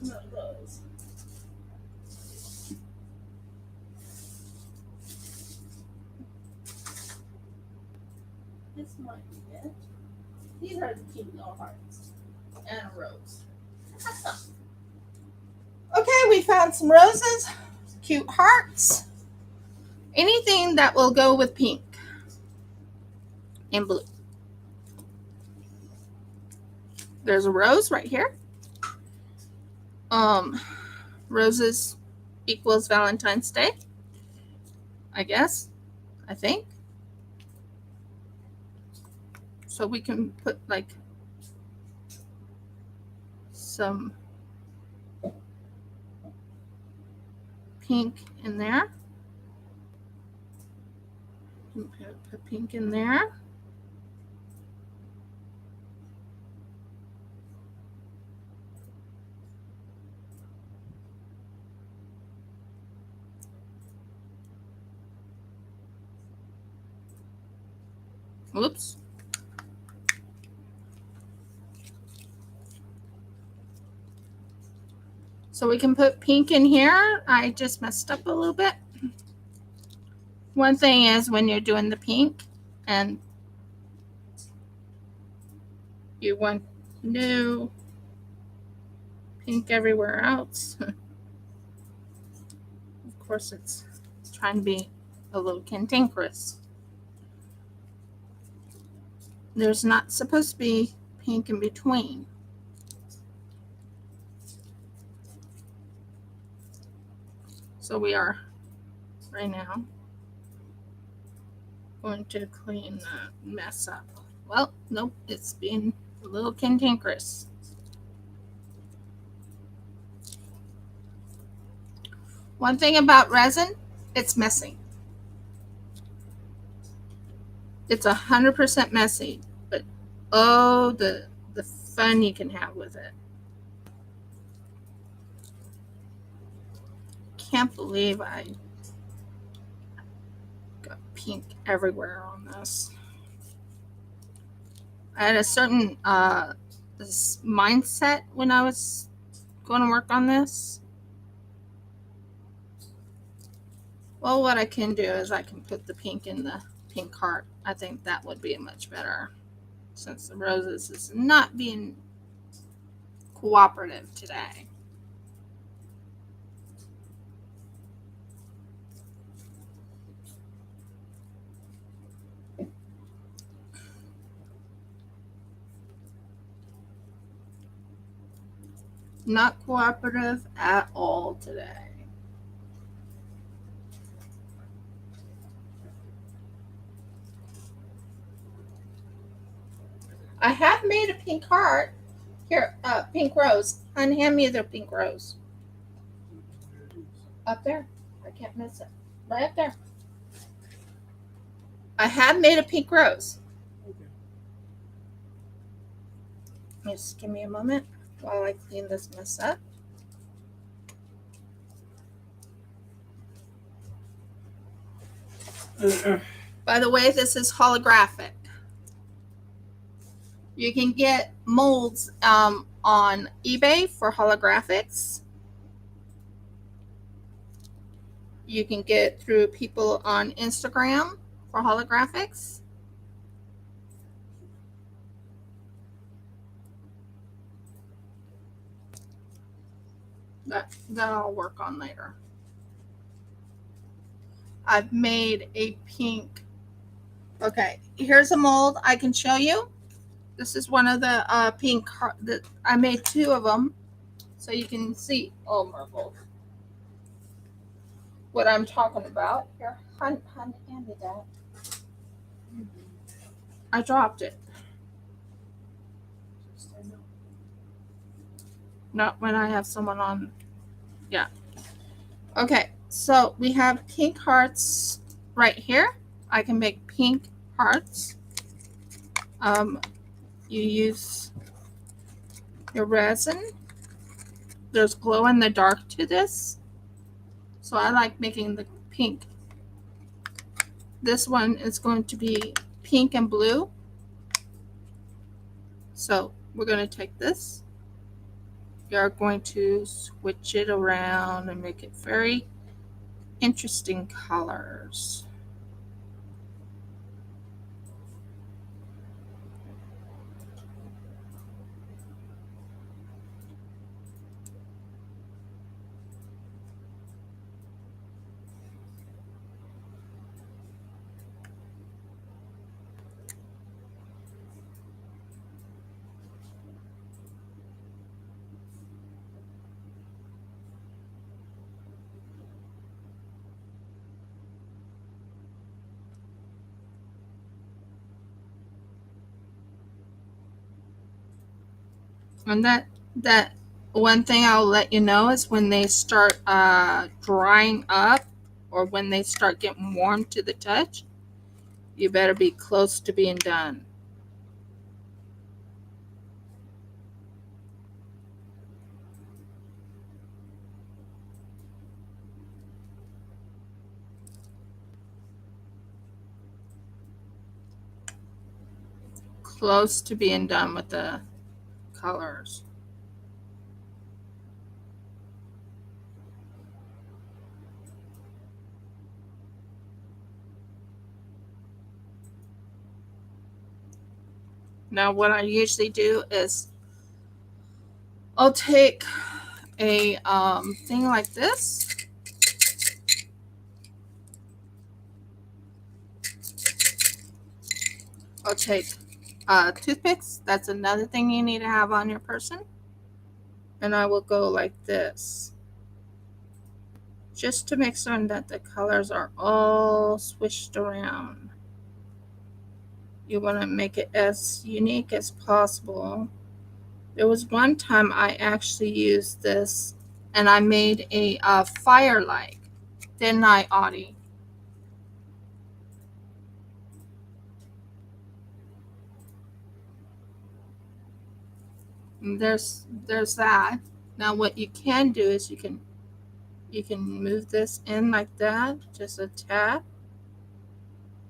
[SPEAKER 1] Not those. this might be it. These are the cute little hearts and a rose. Awesome. Okay, we found some roses, cute hearts, anything that will go with pink and blue. There's a rose right here. Roses equals Valentine's Day, I guess, I think. So we can put like some pink in there. Put pink in there. Oops. So we can put pink in here. I just messed up a little bit. One thing is when you're doing the pink and you want new pink everywhere else. Of course, it's trying to be a little cantankerous. There's not supposed to be pink in between. So we are right now going to clean that mess up. Well, nope, it's being a little cantankerous. One thing about resin, it's messy. It's 100% messy, but oh, the fun you can have with it. Can't believe I got pink everywhere on this. I had a certain this mindset when I was going to work on this. Well, what I can do is I can put the pink in the pink heart. I think that would be much better since the roses is not being cooperative today. Not cooperative at all today. I have made a pink heart. Here, pink rose. Hand me the pink rose. Up there. I can't miss it. Right up there. I have made a pink rose. Just give me a moment while I clean this mess up. By the way, this is holographic. You can get molds on eBay for holographics. You can get through people on Instagram for holographics. That I'll work on later. I've made a pink. Okay, here's a mold I can show you. This is one of the pink. I made two of them, so you can see. Oh, marble. What I'm talking about. Here, hand me that. I dropped it. Not when I have someone on. Yeah. Okay, so we have pink hearts right here. I can make pink hearts. You use your resin. There's glow in the dark to this. So I like making the pink. This one is going to be pink and blue. So we're going to take this. We are going to switch it around and make it very interesting colors. And that one thing I'll let you know is when they start drying up, or when they start getting warm to the touch, you better be close to being done. Close to being done with the colors. Now, what I usually do is I'll take a thing like this. I'll take toothpicks. That's another thing you need to have on your person. And I will go like this, just to make certain that the colors are all swished around. You want to make it as unique as possible. There was one time I actually used this and I made a firelight. Didn't I, Audie? And there's that. Now what you can do is you can move this in like that, just a tap.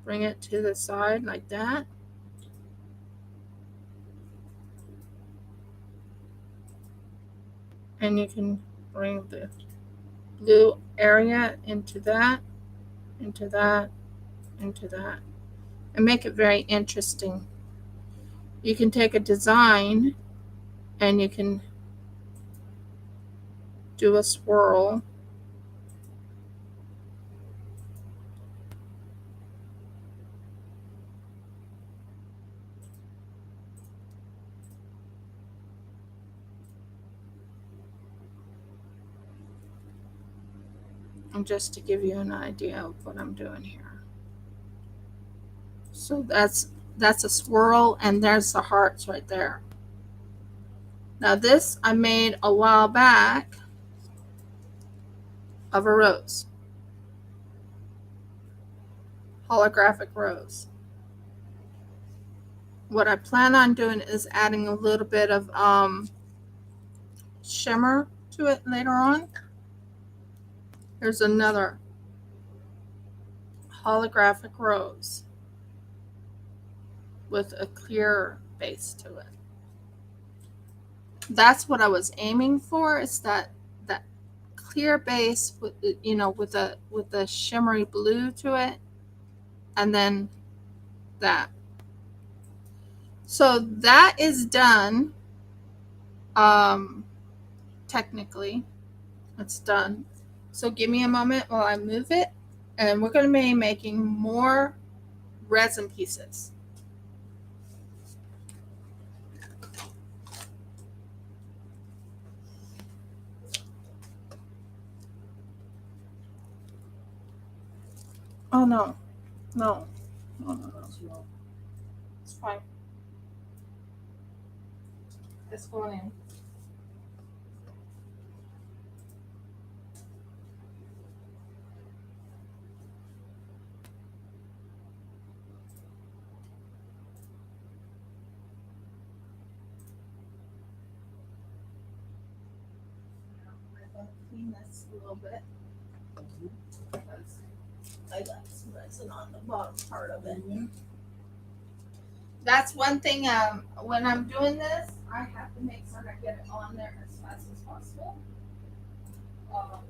[SPEAKER 1] Bring it to the side like that. And you can bring the blue area into that, into that, into that, and make it very interesting. You can take a design and you can do a swirl. And just to give you an idea of what I'm doing here. So that's a swirl, and there's the hearts right there. Now this I made a while back of a rose. Holographic rose. What I plan on doing is adding a little bit of shimmer to it later on. Here's another holographic rose with a clear base to it. That's what I was aiming for, is that clear base with with a shimmery blue to it, and then that. So that is done. Technically it's done. So give me a moment while I move it, and we're going to be making more resin pieces. Oh no, no, no, no, no. It's fine. It's going in. Clean this a little bit because I got some resin on the bottom part of it. That's one thing. When I'm doing this, I have to make sure I get it on there as fast as possible. Um,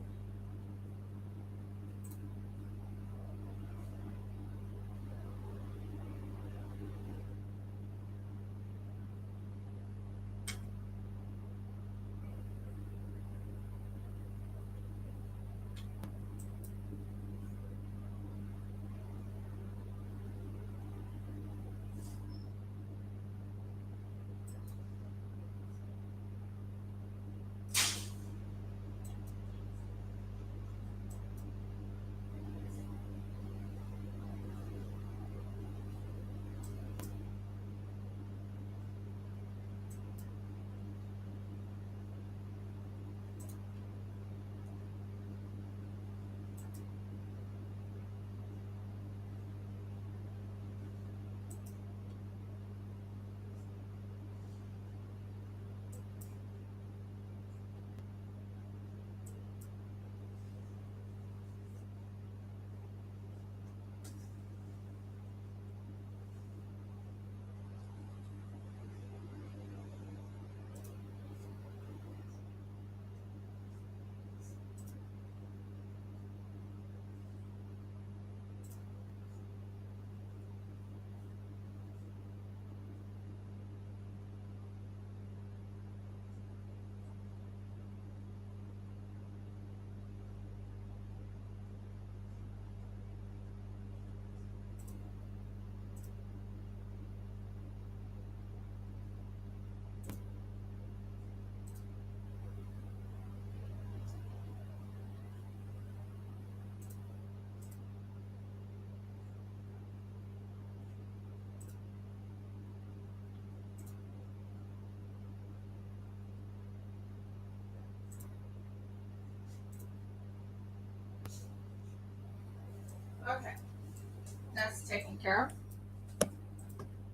[SPEAKER 1] Okay, that's taken care of.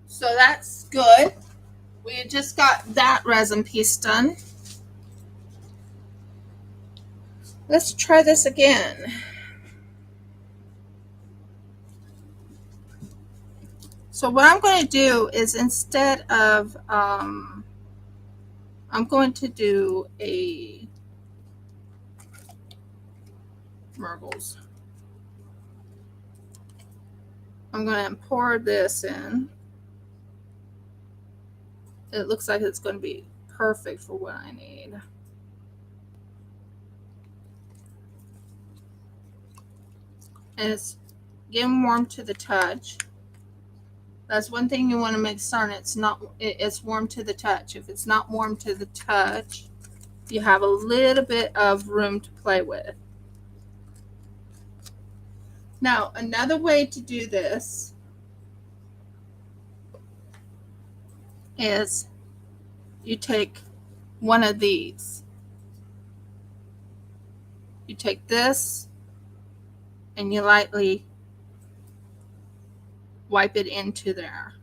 [SPEAKER 1] So that's good. We just got that resin piece done. Let's try this again. So what I'm going to do is instead of, I'm going to do a Mergles. I'm going to pour this in. It looks like it's going to be perfect for what I need. And it's getting warm to the touch. That's one thing you want to make certain it's warm to the touch. If it's not warm to the touch, you have a little bit of room to play with. Now, another way to do this is you take one of these. You take this and you lightly wipe it into there.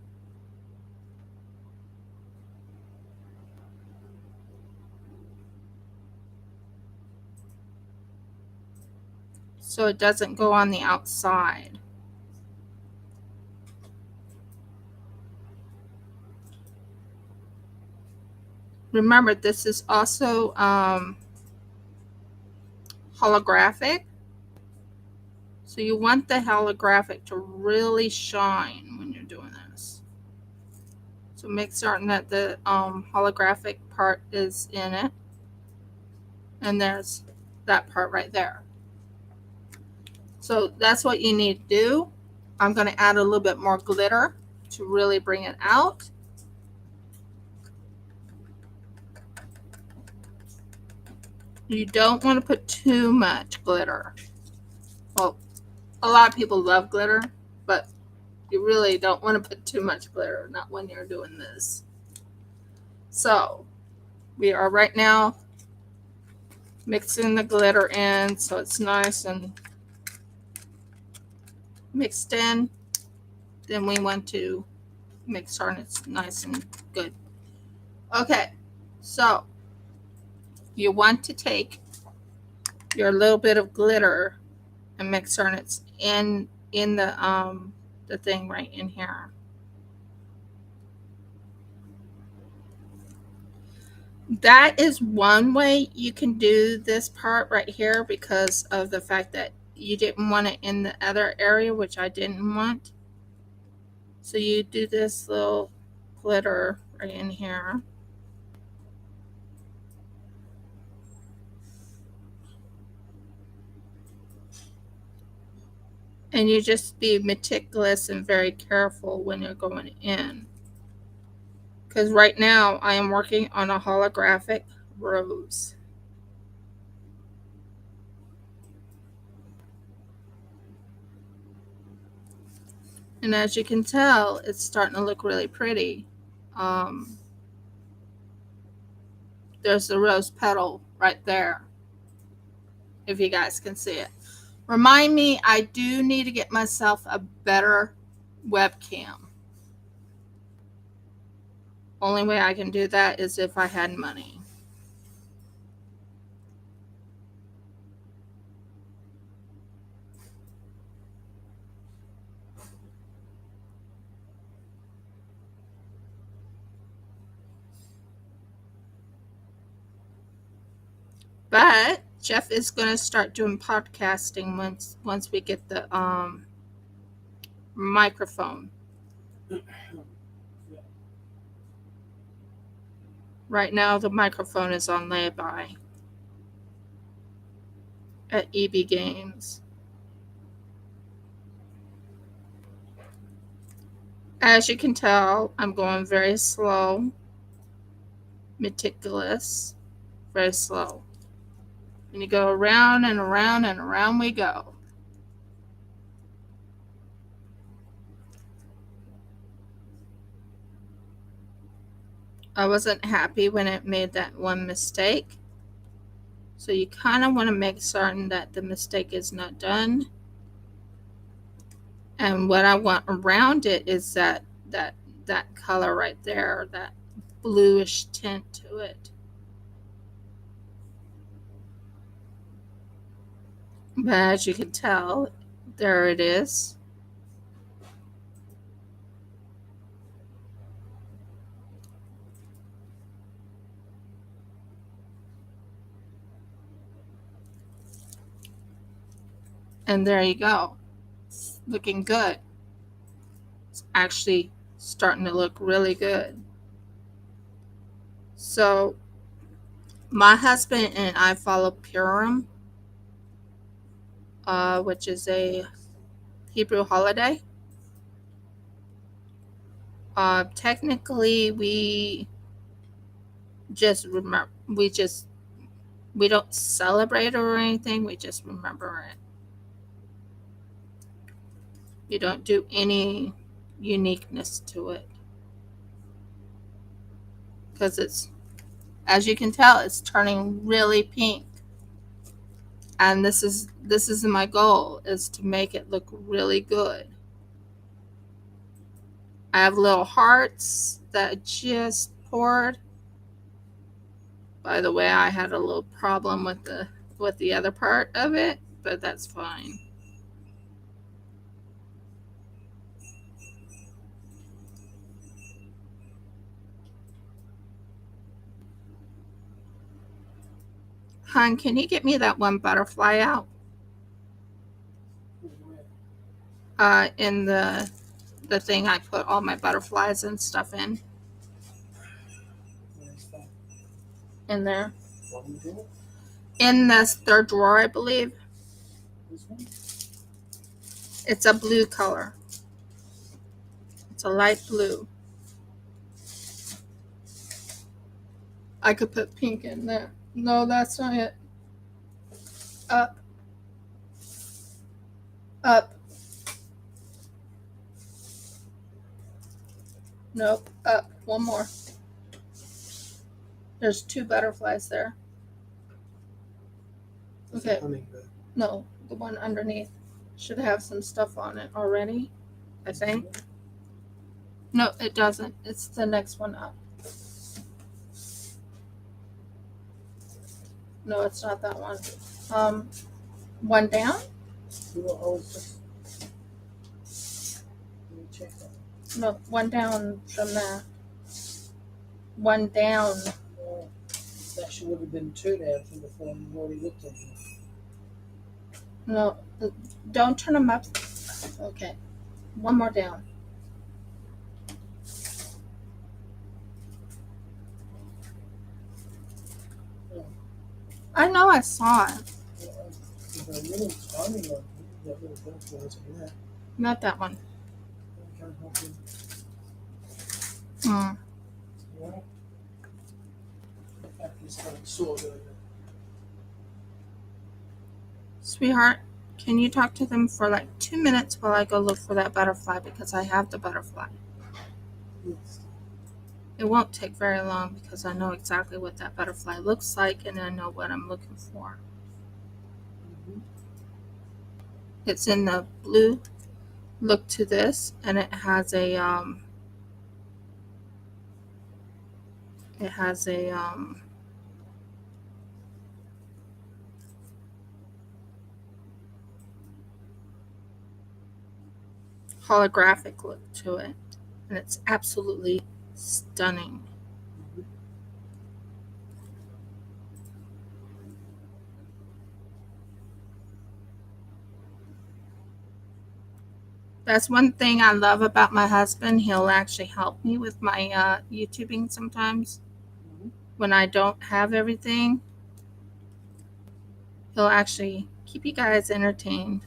[SPEAKER 1] So it doesn't go on the outside. Remember, this is also holographic. So you want the holographic to really shine when you're doing this. So make certain that the holographic part is in it. And there's that part right there. So that's what you need to do. I'm going to add a little bit more glitter to really bring it out. You don't want to put too much glitter. Well, a lot of people love glitter, but you really don't want to put too much glitter, not when you're doing this. So we are right now mixing the glitter in so it's nice and mixed in. Then we want to make sure it's nice and good. Okay, so you want to take your little bit of glitter and make sure it's in the thing right in here. That is one way you can do this part right here because of the fact that you didn't want it in the other area, which I didn't want. So you do this little glitter right in here. And you just be meticulous and very careful when you're going in. Because right now I am working on a holographic rose. And as you can tell, it's starting to look really pretty. There's the rose petal right there, if you guys can see it. Remind me, I do need to get myself a better webcam. Only way I can do that is if I had money. But Jeff is going to start doing podcasting once we get the microphone. Right now the microphone is on lay-by at EB Games. As you can tell, I'm going very slow, meticulous, very slow. And you go around and around and around we go. I wasn't happy when it made that one mistake. So you kind of want to make certain that the mistake is not done. And what I want around it is that color right there, that bluish tint to it. But as you can tell, there it is. And there you go. It's looking good. It's actually starting to look really good. So my husband and I follow Purim, which is a Hebrew holiday. Technically, just remember we don't celebrate or anything. We just remember it. You don't do any uniqueness to it because it's, as you can tell, it's turning really pink. And this is my goal, is to make it look really good. I have little hearts that I just poured. By the way, I had a little problem with the other part of it, but that's fine. Hon, can you get me that one butterfly out? In the thing I put all my butterflies and stuff in. In there. In this third drawer, I believe. It's a blue color. It's a light blue. I could put pink in there. No, that's not it. Up. Up. Nope. Up. One more. There's two butterflies there. Okay. No, the one underneath should have some stuff on it already, I think. No, it doesn't. It's the next one up. No, it's not that one. One down? No, one down from that. One down.
[SPEAKER 2] That should would have been two down from before you've already looked at them.
[SPEAKER 1] No, don't turn them up. Okay, one more down. I know I saw it. Not that one. Hmm. Sweetheart, can you talk to them for like 2 minutes while I go look for that butterfly, because I have the butterfly.
[SPEAKER 2] Yes.
[SPEAKER 1] It won't take very long because I know exactly what that butterfly looks like and I know what I'm looking for.
[SPEAKER 2] Mm-hmm.
[SPEAKER 1] It's in the blue. Look to this, and it has a holographic look to it, and it's absolutely stunning. That's one thing I love about my husband. He'll actually help me with my YouTubing sometimes when I don't have everything. He'll actually keep you guys entertained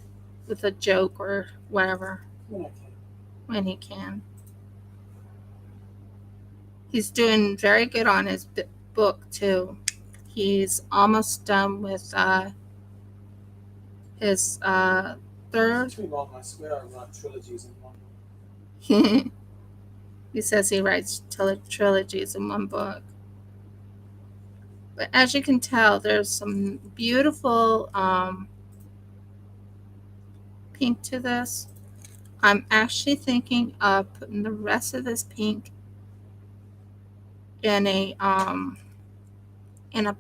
[SPEAKER 1] with a joke or whatever when he can. He's doing very good on his book too. He's almost done with his third.
[SPEAKER 2] It's too long, I swear I write trilogies in one.
[SPEAKER 1] He says he writes trilogies in one book. But as you can tell, there's some beautiful pink to this. I'm actually thinking of putting the rest of this pink in a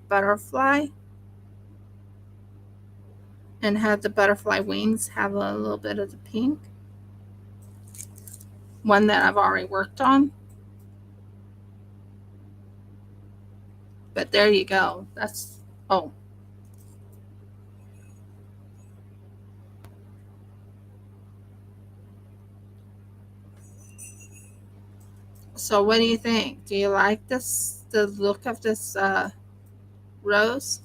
[SPEAKER 1] butterfly, and have the butterfly wings have a little bit of the pink. One that I've already worked on. But there you go. That's, oh. So what do you think? Do you like this, the look of this rose?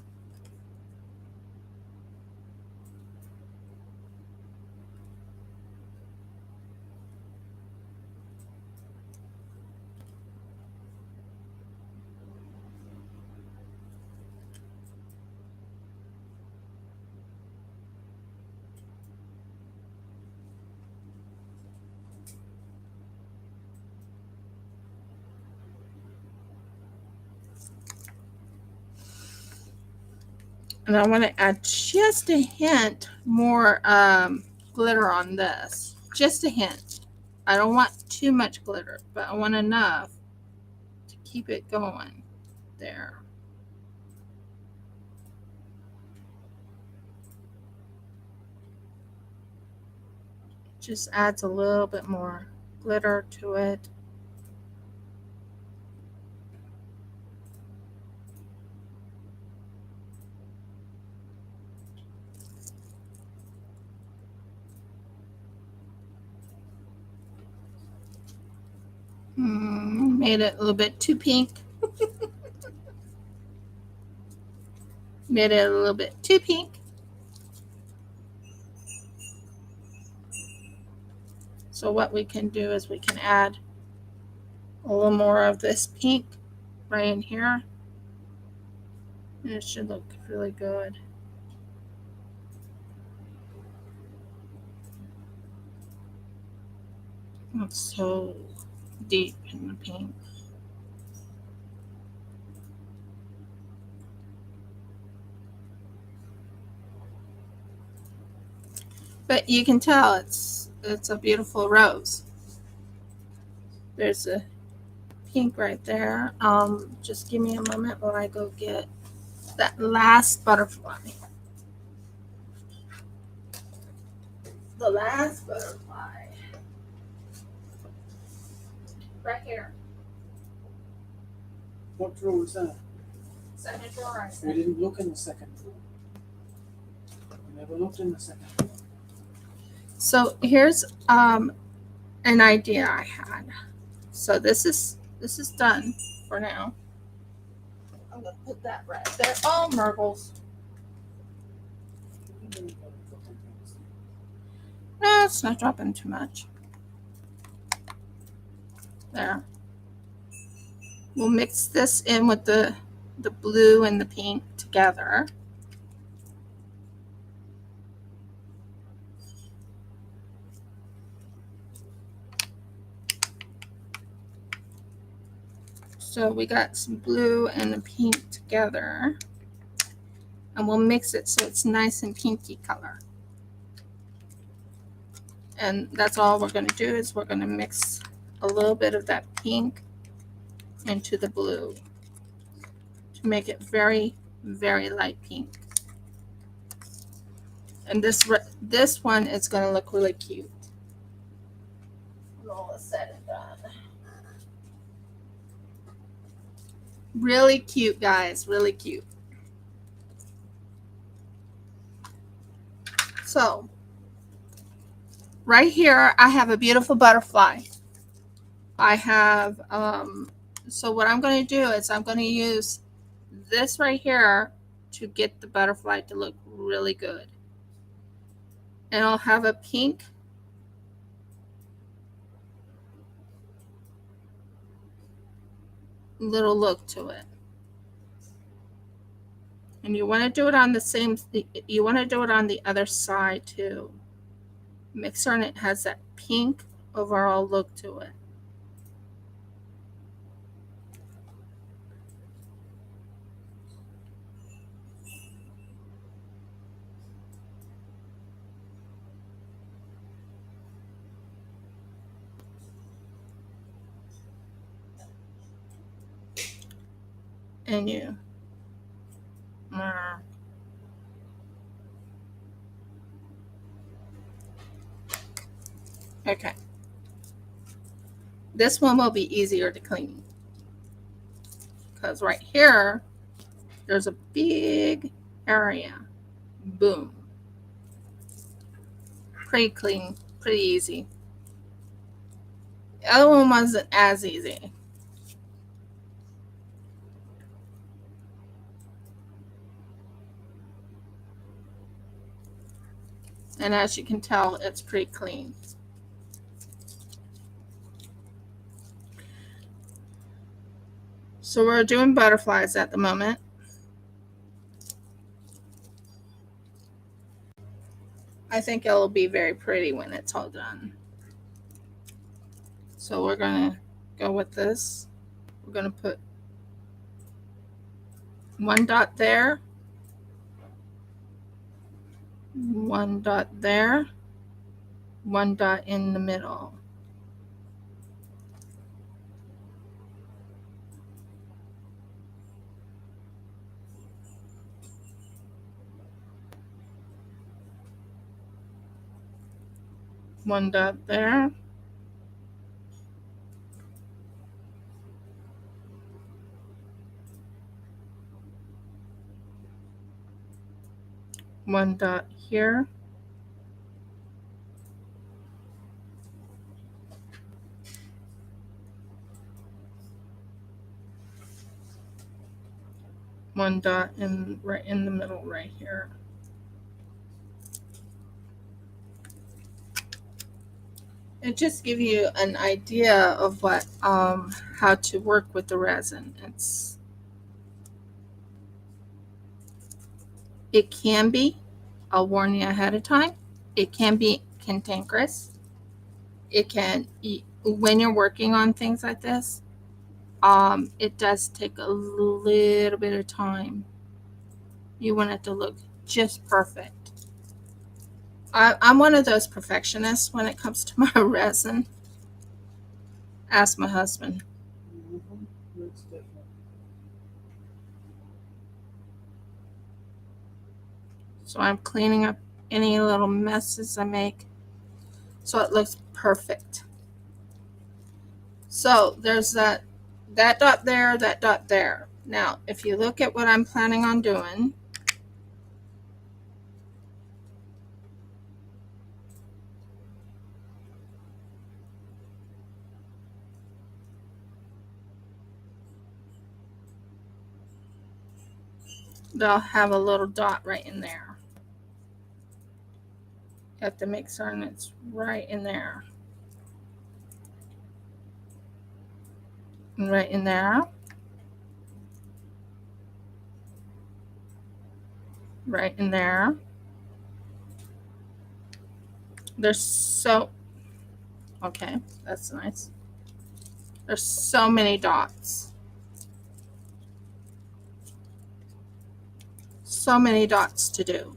[SPEAKER 1] And I want to add just a hint more glitter on this. Just a hint. I don't want too much glitter, but I want enough to keep it going. There. Just adds a little bit more glitter to it. Made it a little bit too pink. Made it a little bit too pink. So what we can do is we can add a little more of this pink right in here. And it should look really good. It's so deep in the pink. But you can tell it's a beautiful rose. There's a pink right there. Just give me a moment while I go get that last butterfly. The last butterfly. Right here.
[SPEAKER 2] What drawer was that?
[SPEAKER 1] Second drawer, I
[SPEAKER 2] We
[SPEAKER 1] said.
[SPEAKER 2] didn't look in the second drawer. We never looked in the second drawer.
[SPEAKER 1] So here's an idea I had. So this is done for now. I'm gonna put that right there. Oh, Murgles. No, it's not dropping too much. There. We'll mix this in with the blue and the pink together. So we got some blue and the pink together. And we'll mix it so it's nice and pinky color. And that's all we're going to do is we're going to mix a little bit of that pink into the blue to make it very, very light pink. And this one is going to look really cute. When all is said and done. Really cute, guys. Really cute. So, right here, I have a beautiful butterfly. I have, so what I'm going to do is I'm going to use this right here to get the butterfly to look really good. And I'll have a pink little look to it. And you want to do it on the same, you want to do it on the other side too. Make sure it has that pink overall look to it. and you okay. This one will be easier to clean because right here there's a big area. Boom. Pretty clean, pretty easy. The other one wasn't as easy. And as you can tell, it's pretty clean. So we're doing butterflies at the moment. I think it'll be very pretty when it's all done. So we're going to go with this. We're going to put one dot there, one dot there, one dot in the middle. One dot there. One dot here. One dot right in the middle right here. It just gives you an idea of what how to work with the resin. It can be, I'll warn you ahead of time, it can be cantankerous. It can, when you're working on things like this, it does take a little bit of time. You want it to look just perfect. I'm one of those perfectionists when it comes to my resin. Ask my husband.
[SPEAKER 2] That's different.
[SPEAKER 1] So I'm cleaning up any little messes I make so it looks perfect. So there's that dot there, that dot there. Now, if you look at what I'm planning on doing, they'll have a little dot right in there. You have to make certain it's right in there. And right in there. Right in there. There's so, okay, that's nice. There's so many dots. So many dots to do.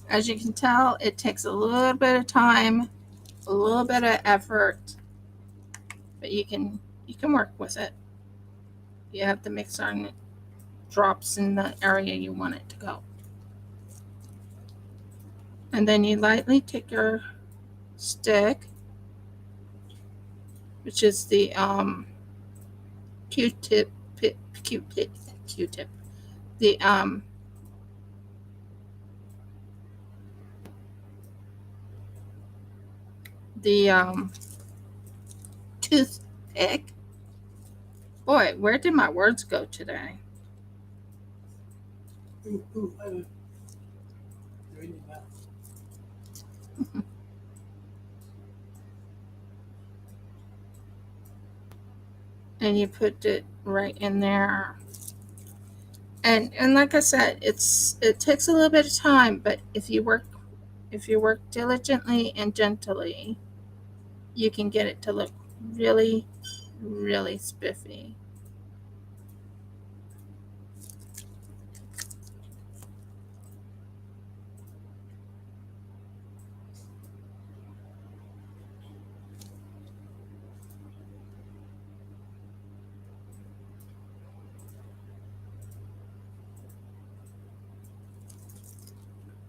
[SPEAKER 1] As you can tell, it takes a little bit of time, a little bit of effort, but you can work with it. You have to make certain it drops in the area you want it to go. And then you lightly take your stick, which is the Q-tip, the toothpick. Boy, where did my words go today? And you put it right in there. And like I said, it takes a little bit of time, but if you work if you work diligently and gently, you can get it to look really, really spiffy.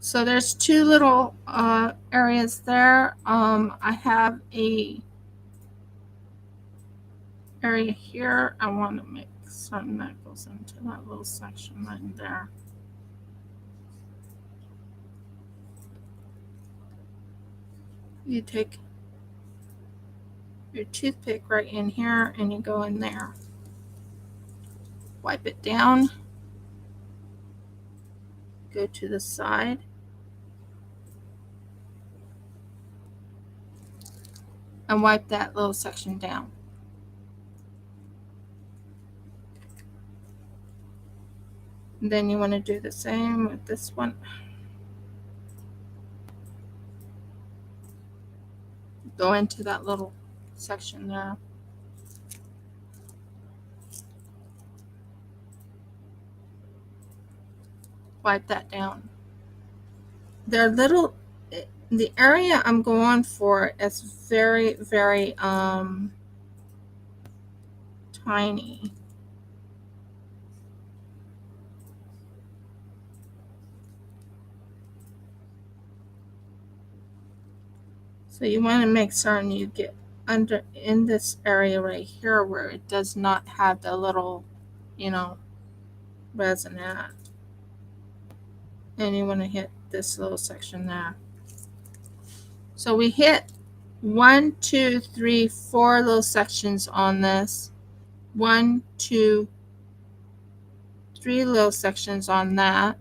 [SPEAKER 1] So there's two little areas there. I have a area here. I want to make something that goes into that little section right there. You take your toothpick right in here and you go in there. Wipe it down. Go to the side. And wipe that little section down. And then you want to do the same with this one. Go into that little section there. Wipe that down. They're little, the area I'm going for is very, very tiny. So you want to make certain you get under in this area right here where it does not have the little, resin at. And you want to hit this little section there. So we hit 1, 2, 3, 4 little sections on this. 1, 2, 3 little sections on that.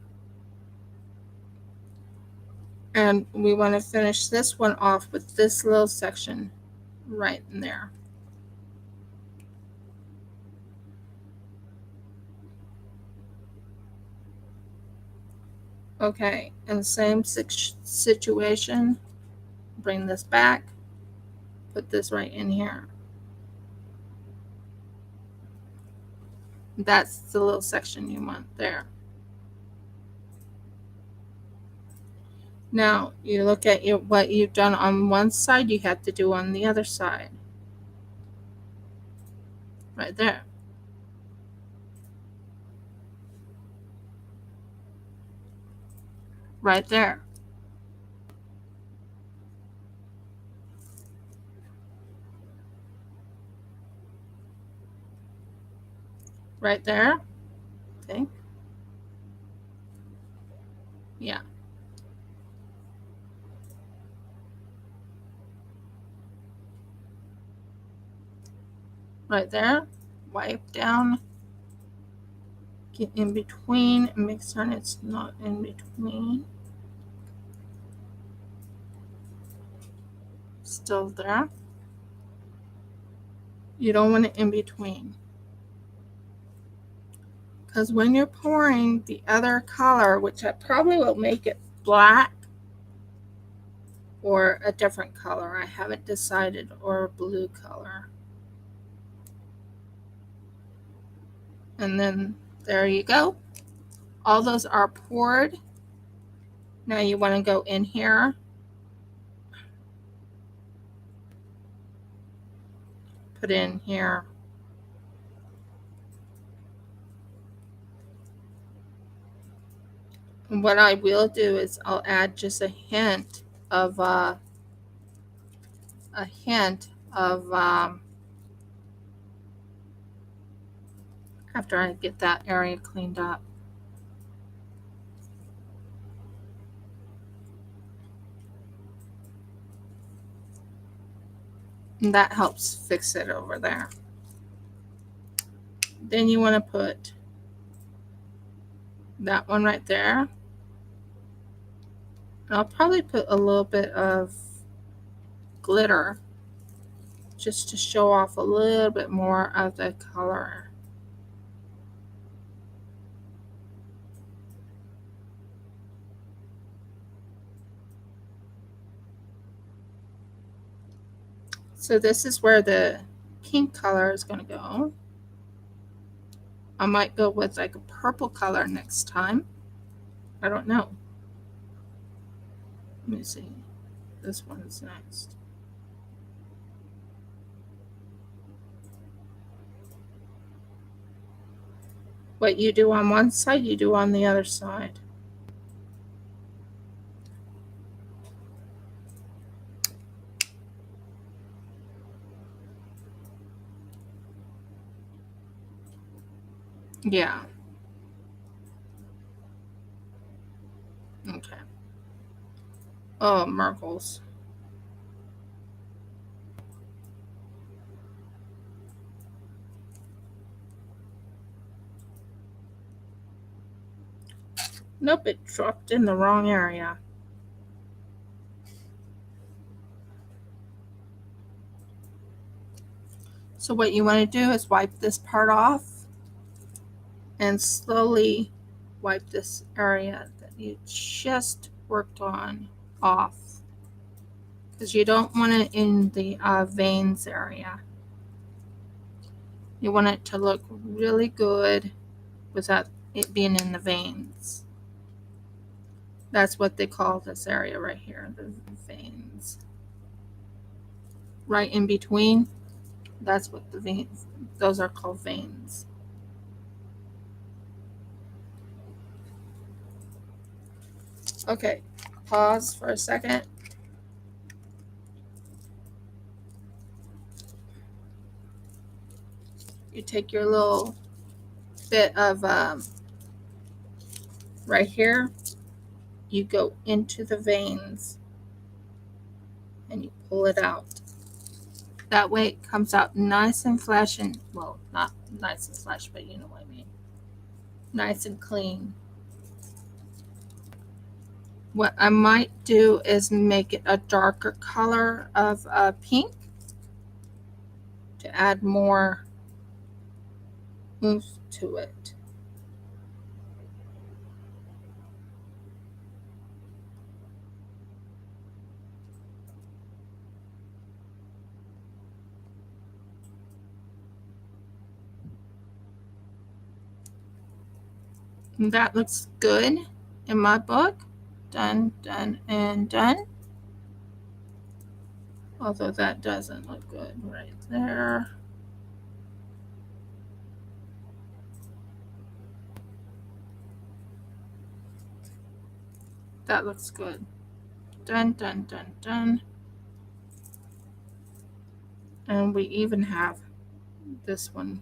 [SPEAKER 1] And we want to finish this one off with this little section right in there. Okay, and same situation, bring this back, put this right in here. That's the little section you want there. Now, you look at what you've done on one side, you have to do on the other side. Right there. Right there. Right there. Okay. Yeah. Right there. Wipe down. Get in between and make certain it's not in between. Still there. You don't want it in between. Because when you're pouring the other color, which I probably will make it black or a different color, I haven't decided, or a blue color. And then there you go. All those are poured. Now you want to go in here. Put in here. And what I will do is I'll add just a hint of after I get that area cleaned up. And that helps fix it over there. Then you want to put that one right there. And I'll probably put a little bit of glitter just to show off a little bit more of the color. So this is where the pink color is going to go. I might go with like a purple color next time. I don't know. Let me see. This one's next. What you do on one side, you do on the other side. Yeah. Okay. Oh, Merkles. Nope, it dropped in the wrong area. So what you want to do is wipe this part off and slowly wipe this area that you just worked on off, because you don't want it in the veins area. You want it to look really good without it being in the veins. That's what they call this area right here, the veins. Right in between, that's what the veins, those are called veins. Okay, pause for a second. You take your little bit of right here, you go into the veins and you pull it out. That way it comes out nice and fresh, and well, not nice and fresh, but you know what I mean. Nice and clean. What I might do is make it a darker color of pink to add more oomph to it. And that looks good in my book. Done, done, and done. Although that doesn't look good right there. That looks good. Done, done, done, done. And we even have this one.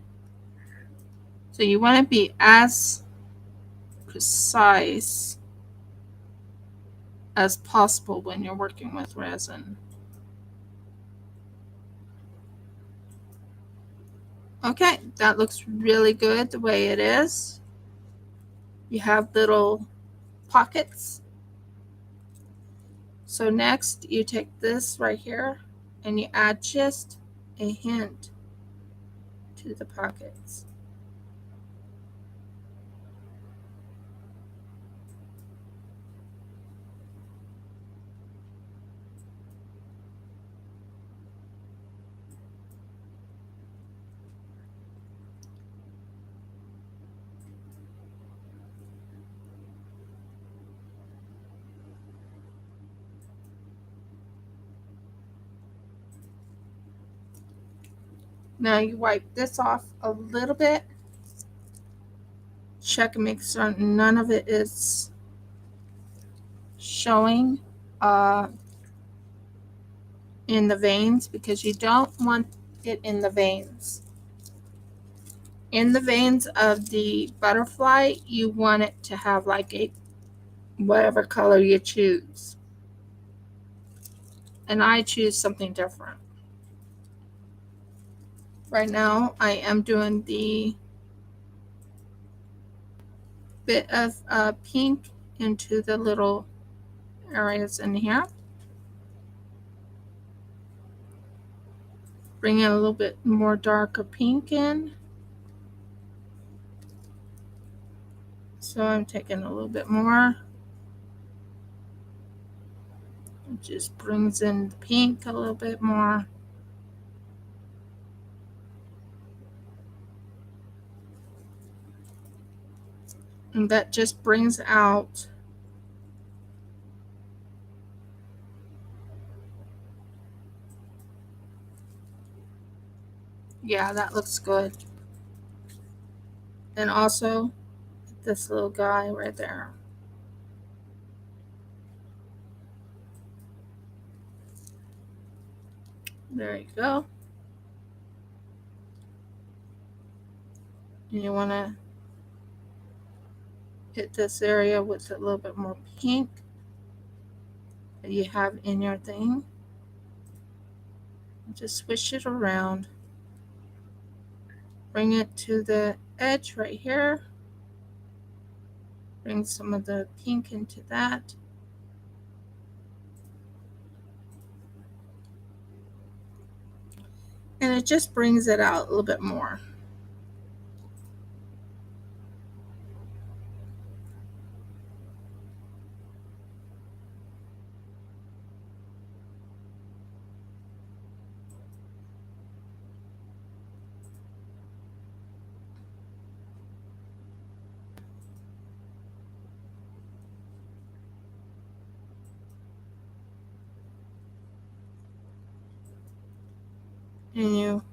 [SPEAKER 1] So you want to be as precise as possible when you're working with resin. Okay, that looks really good the way it is. You have little pockets. So next you take this right here and you add just a hint to the pockets. Now you wipe this off a little bit. Check and make certain none of it is showing in the veins, because you don't want it in the veins. In the veins of the butterfly, you want it to have like a whatever color you choose. And I choose something different. Right now, I am doing the bit of pink into the little areas in here. Bring in a little bit more darker pink in. So I'm taking a little bit more. It just brings in the pink a little bit more. And that just brings out yeah, that looks good. And also this little guy right there. There you go. And you want to hit this area with a little bit more pink that you have in your thing. Just swish it around. Bring it to the edge right here. Bring some of the pink into that. And it just brings it out a little bit more. And you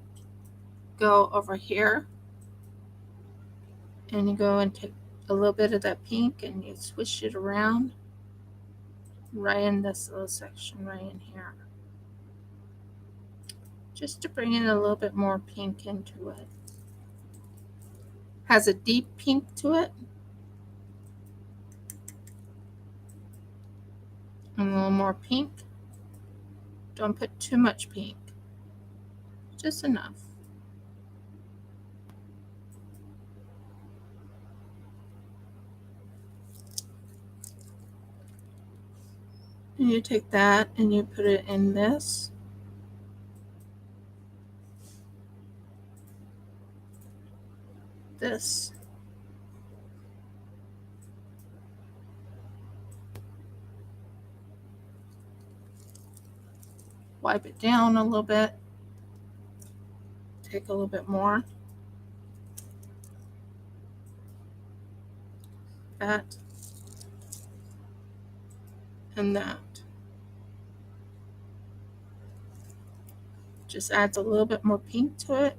[SPEAKER 1] go over here and you go and take a little bit of that pink and you swish it around right in this little section right in here, just to bring in a little bit more pink into it. Has a deep pink to it and a little more pink. Don't put too much pink, just enough. And you take that and you put it in this. This. Wipe it down a little bit. Take a little bit more. That. And that. Just adds a little bit more pink to it.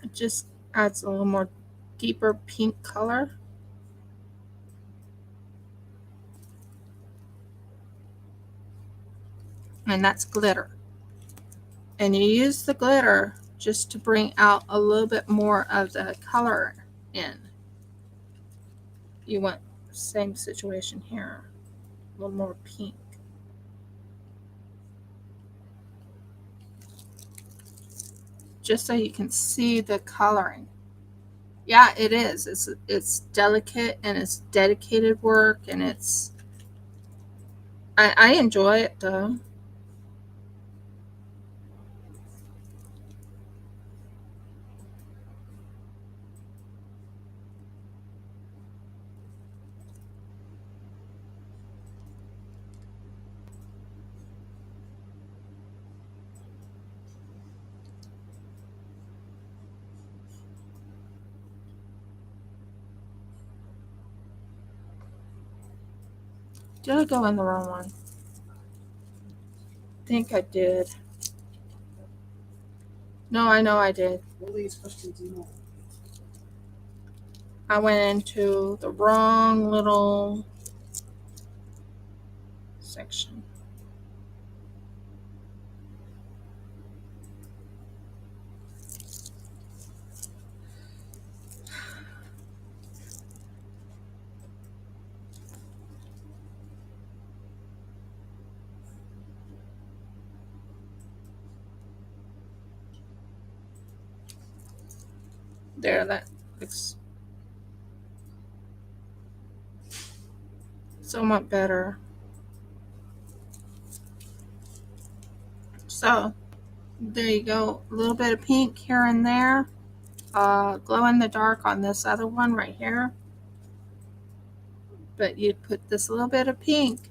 [SPEAKER 1] It just adds a little more deeper pink color. And that's glitter. And you use the glitter just to bring out a little bit more of the color in. You want the same situation here, a little more pink. Just so you can see the coloring. Yeah, it is. It's delicate and it's dedicated work, and I enjoy it though. Did I go in the wrong one? I think I did. No, I know I did. I went into the wrong little section. There, that looks so much better. So there you go, a little bit of pink here and there. Glow in the dark on this other one right here. But you put this little bit of pink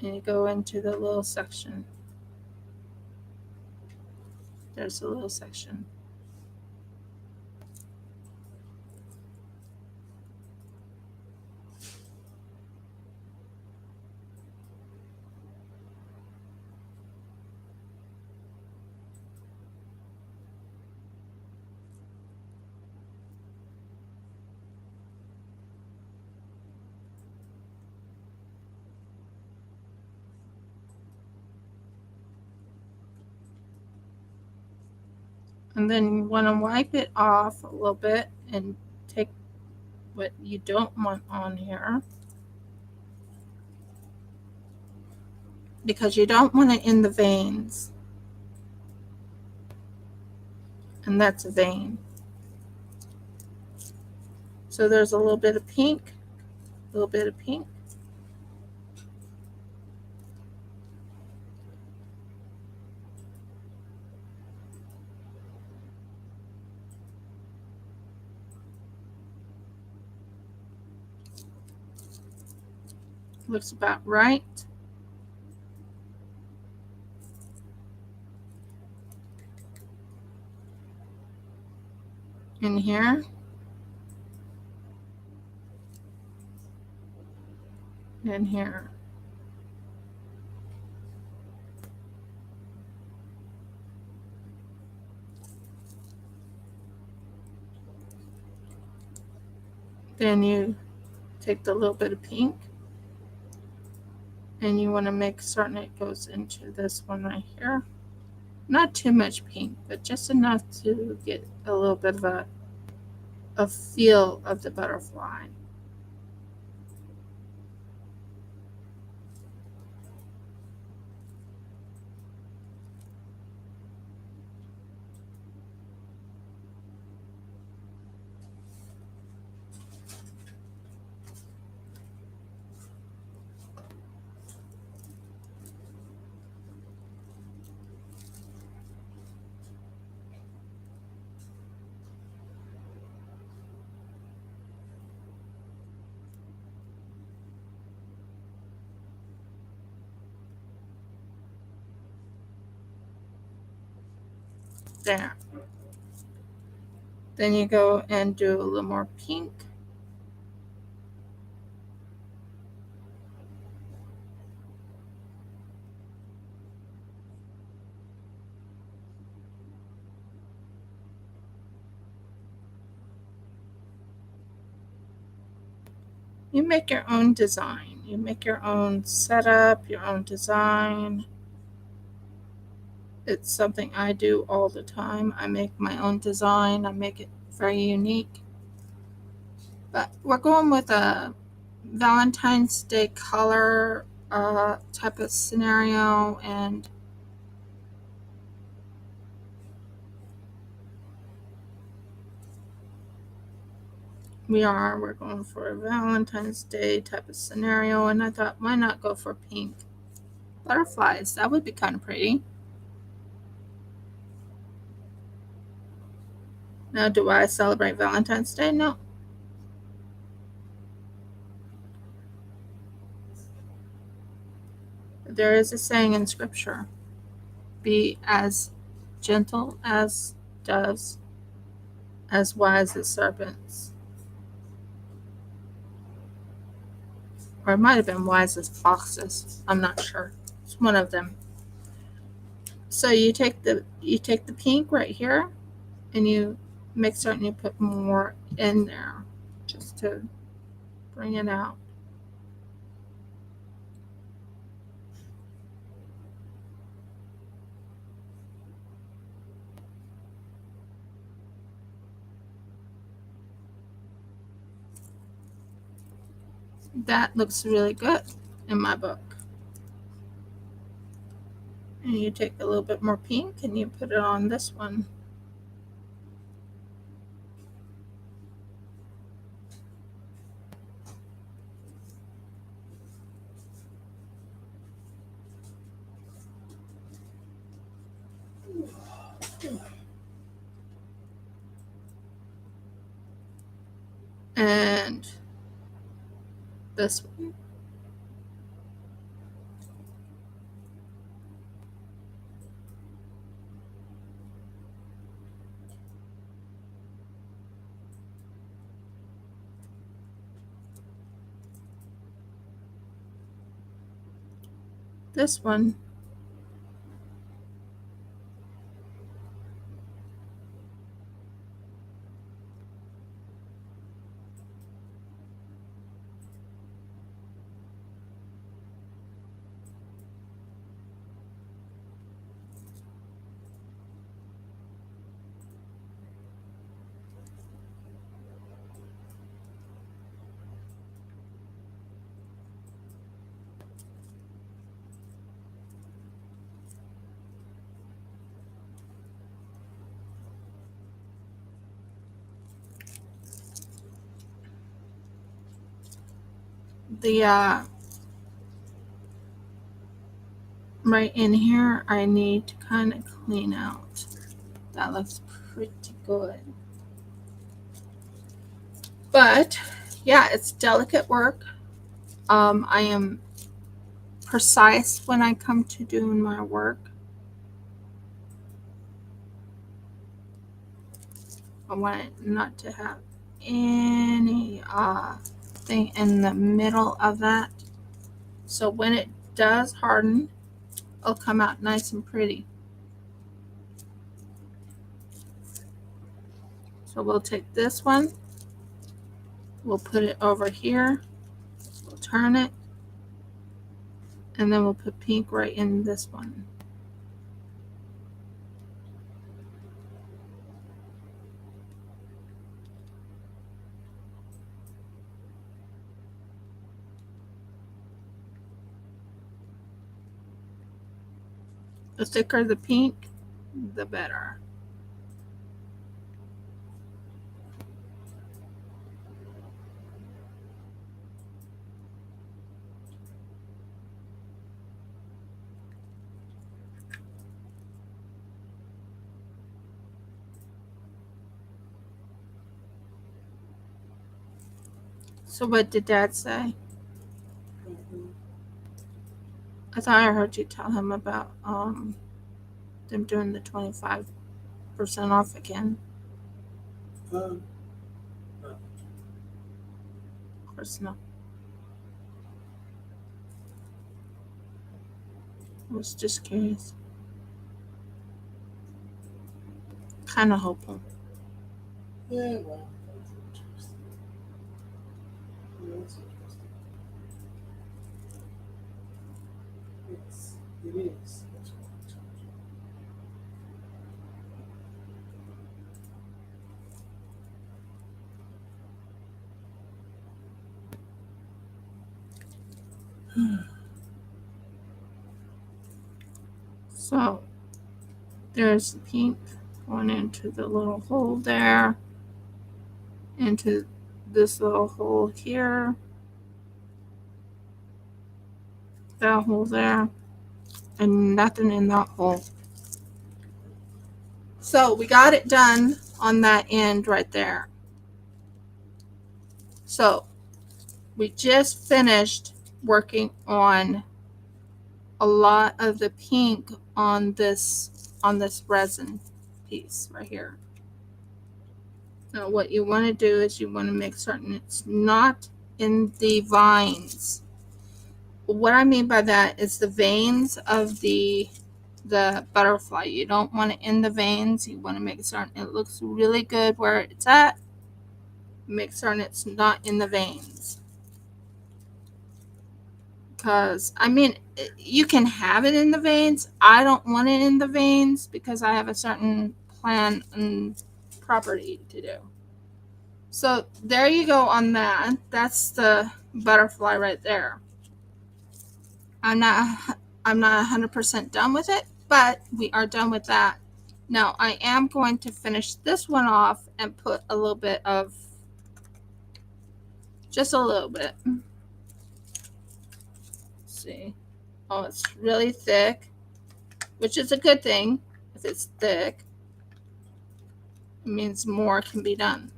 [SPEAKER 1] and you go into the little section. There's a little section. And then you want to wipe it off a little bit and take what you don't want on here, because you don't want it in the veins. And that's a vein. So there's a little bit of pink, a little bit of pink. Looks about right. In here. In here. Then you take the little bit of pink and you want to make certain it goes into this one right here. Not too much pink, but just enough to get a little bit of a feel of the butterfly. There. Then you go and do a little more pink. You make your own design. You make your own setup, your own design. It's something I do all the time. I make my own design. I make it very unique. But we're going with a Valentine's Day color type of scenario, and we're going for a Valentine's Day type of scenario, and I thought, why not go for pink butterflies? That would be kind of pretty. Now, do I celebrate Valentine's Day? No. There is a saying in scripture, be as gentle as doves, as wise as serpents. Or it might have been wise as foxes. I'm not sure. It's one of them. So you take the pink right here, and you make certain you put more in there just to bring it out. That looks really good in my book. And you take a little bit more pink and you put it on this one. And this one. this one. The right in here, I need to kind of clean out. That looks pretty good. But yeah, it's delicate work. I am precise when I come to doing my work. I want it not to have any thing in the middle of that. So when it does harden, it'll come out nice and pretty. So we'll take this one, we'll put it over here, we'll turn it, and then we'll put pink right in this one. The thicker the pink, the better. So what did Dad say? I thought I heard you tell him about them doing the 25% off again. Of course not. I was just curious. Kind of hopeful.
[SPEAKER 2] Yeah, well, that's interesting. Yeah, that's interesting. It is. That's what I told you.
[SPEAKER 1] So there's the pink going into the little hole there, into this little hole here, that hole there, and nothing in that hole. So we got it done on that end right there. So we just finished working on a lot of the pink on this resin piece right here. Now what you want to do is you want to make certain it's not in the vines. What I mean by that is the veins of the butterfly. You don't want it in the veins. You want to make certain it looks really good where it's at. Make certain it's not in the veins. Because, I mean, you can have it in the veins. I don't want it in the veins because I have a certain plan and property to do. So there you go on that. That's the butterfly right there. I'm not 100% done with it, but we are done with that. Now I am going to finish this one off and put a little bit of, just a little bit. Let's see. Oh, it's really thick, which is a good thing. If it's thick, it means more can be done.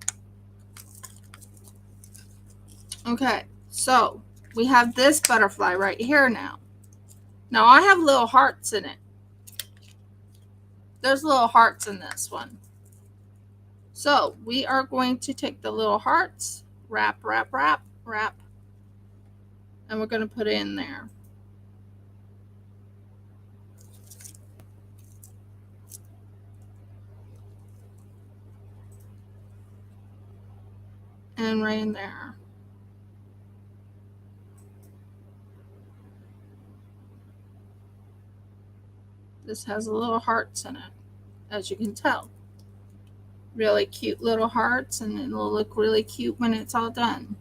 [SPEAKER 1] Okay, so we have this butterfly right here now. Now I have little hearts in it. There's little hearts in this one. So we are going to take the little hearts, wrap, wrap, wrap, wrap, and we're going to put it in there. and right in there. This has little hearts in it, as you can tell. Really cute little hearts, and it'll look really cute when it's all done.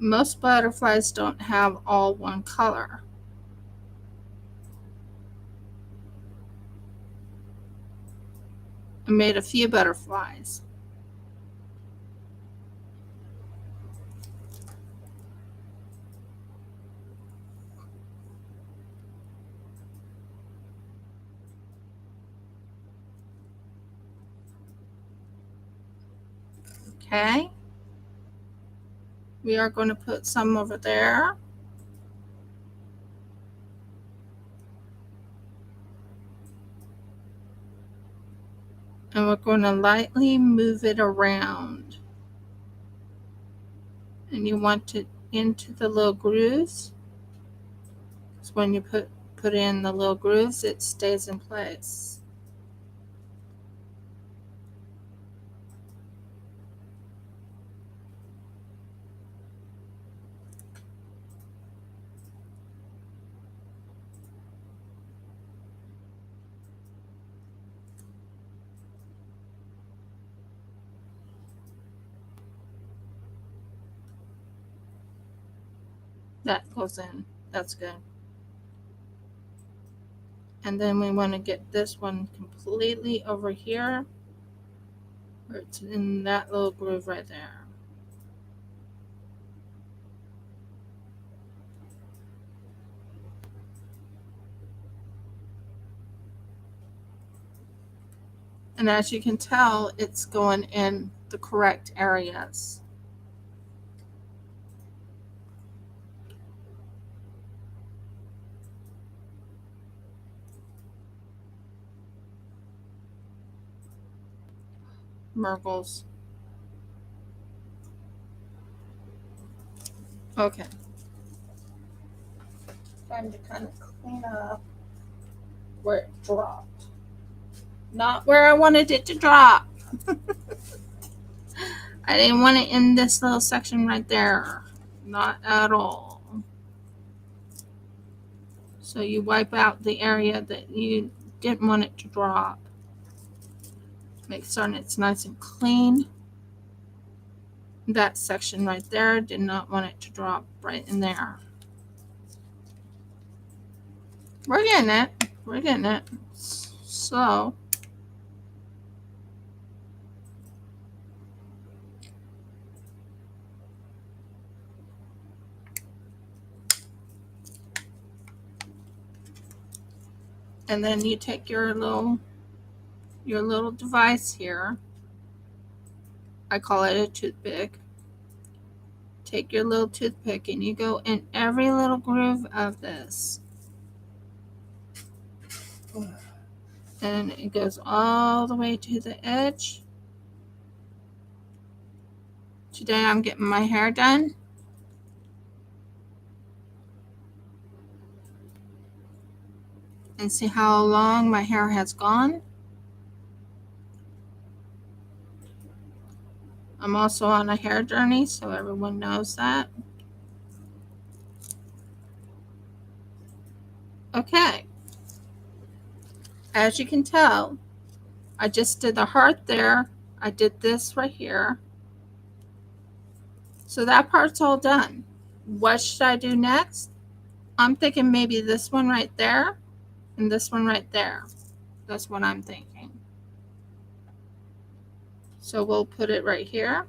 [SPEAKER 1] Most butterflies don't have all one color. I made a few butterflies. Okay. We are going to put some over there. And we're going to lightly move it around. And you want it into the little grooves. So when you put in the little grooves, it stays in place. That goes in. That's good. And then we want to get this one completely over here, where it's in that little groove right there. And as you can tell, it's going in the correct areas. Mergles. Okay. Time to kind of clean up where it dropped. Not where I wanted it to drop. I didn't want it in this little section right there. Not at all. So you wipe out the area that you didn't want it to drop. Make certain it's nice and clean. That section right there, did not want it to drop right in there. We're getting it. We're getting it. So and then you take your little device here. I call it a toothpick. Take your little toothpick and you go in every little groove of this. And it goes all the way to the edge. Today I'm getting my hair done. And see how long my hair has gone. I'm also on a hair journey, so everyone knows that. Okay. As you can tell, I just did the heart there. I did this right here. So that part's all done. What should I do next? I'm thinking maybe this one right there and this one right there. That's what I'm thinking. So we'll put it right here.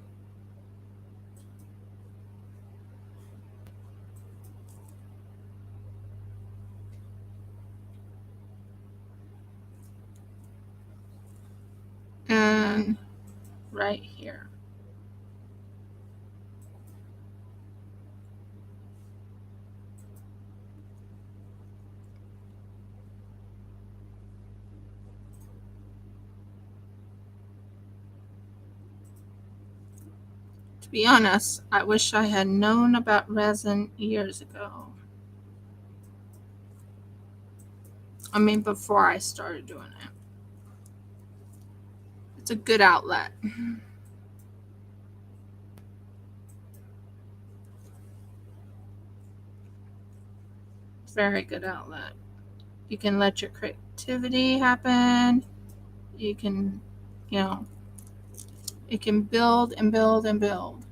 [SPEAKER 1] And right here. To be honest, I wish I had known about resin years ago. I mean, before I started doing it. It's a good outlet. Very good outlet. You can let your creativity happen. You can, you know, it can build and build and build.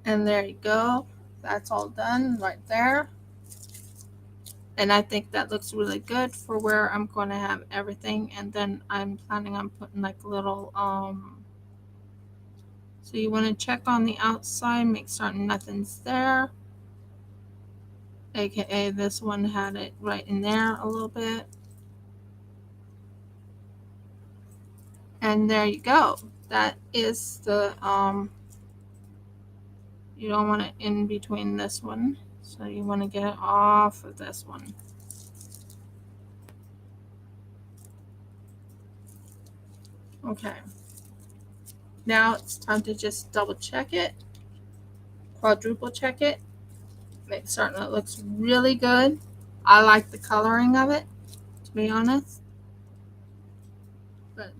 [SPEAKER 1] And there you go. That's all done right there. And I think that looks really good for where I'm going to have everything. And then I'm planning on putting like a little, so you want to check on the outside, make certain nothing's there. AKA this one had it right in there a little bit. And there you go. That is the, you don't want it in between this one. So you want to get it off of this one. Okay. Now it's time to just double check it, quadruple check it, make certain it looks really good. I like the coloring of it, to be honest. But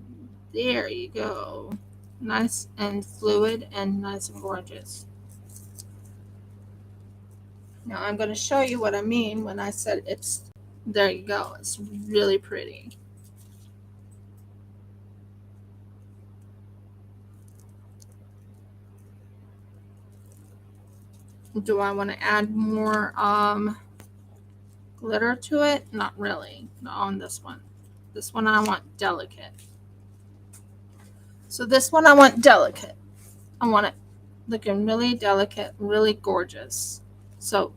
[SPEAKER 1] there you go. Nice and fluid and nice and gorgeous. Now I'm going to show you what I mean when I said it's, there you go. It's really pretty. Do I want to add more glitter to it? Not really. Not on this one. This one I want delicate. So this one I want delicate. I want it looking really delicate, really gorgeous. So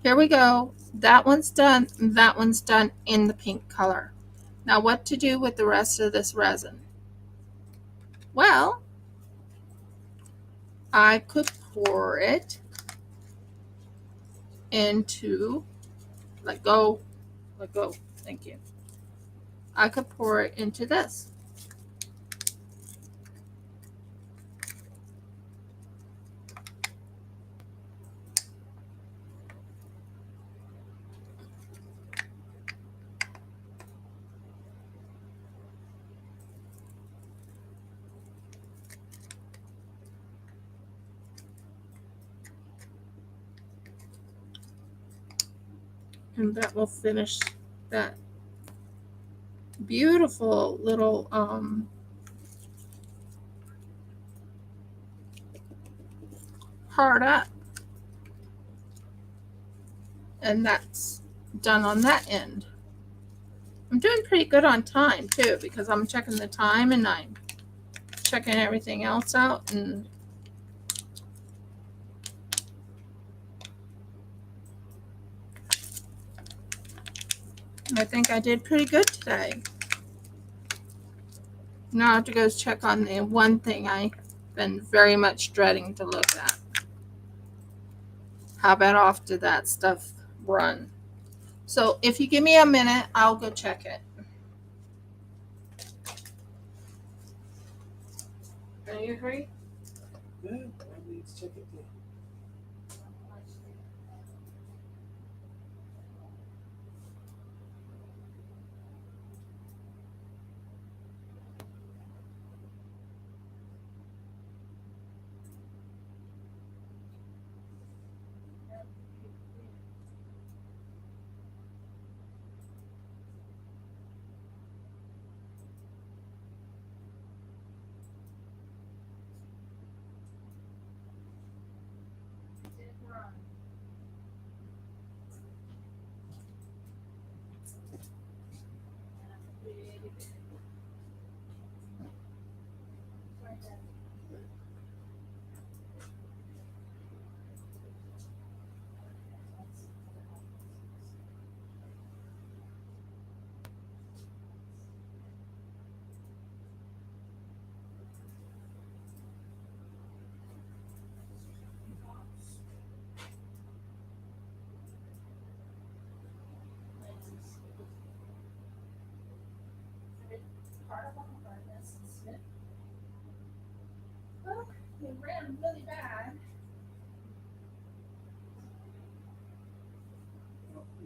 [SPEAKER 1] here we go. That one's done. That one's done in the pink color. Now what to do with the rest of this resin? Well, I could pour it into, let go, thank you. I could pour it into this. And that will finish that beautiful little heart up. And that's done on that end. I'm doing pretty good on time too, because I'm checking the time and I'm checking everything else out, and I think I did pretty good today. Now I have to go check on the one thing I've been very much dreading to look at. How about off did that stuff run? So if you give me a minute, I'll go check it. Are you free?
[SPEAKER 2] Yeah, I need to check it there.
[SPEAKER 1] part of all of this is it. Well, it ran really bad.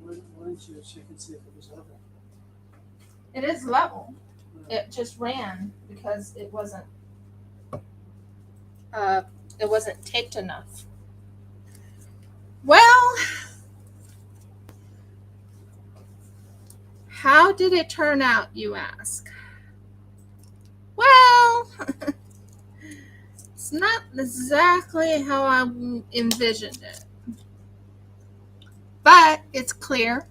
[SPEAKER 2] Why don't you check and see if it was level?
[SPEAKER 1] It is level. It just ran because it wasn't taped enough. Well, how did it turn out, you ask? Well, it's not exactly how I envisioned it, but it's clear.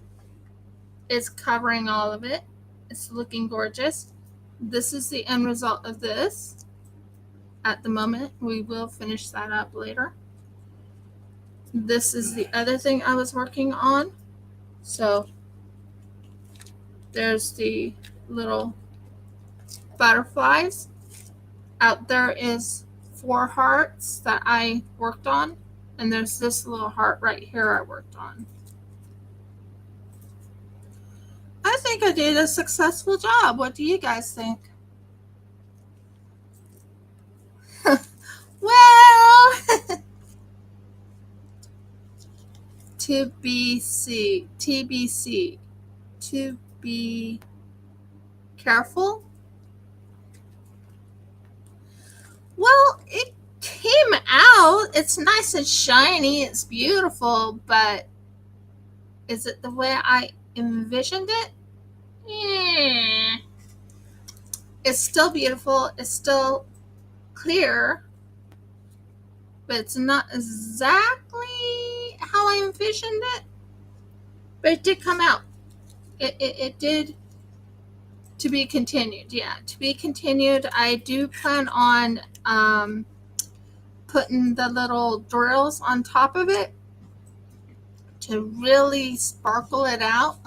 [SPEAKER 1] It's covering all of it. It's looking gorgeous. This is the end result of this. At the moment, we will finish that up later. This is the other thing I was working on. So there's the little butterflies. Out there is 4 hearts that I worked on. And there's this little heart right here I worked on. I think I did a successful job. What do you guys think? Well, TBC, to be careful. Well, it came out. It's nice and shiny. It's beautiful, but is it the way I envisioned it? Yeah. It's still beautiful. It's still clear, but it's not exactly how I envisioned it. But it did come out. It did. To be continued. Yeah, to be continued. I do plan on putting the little drills on top of it to really sparkle it out.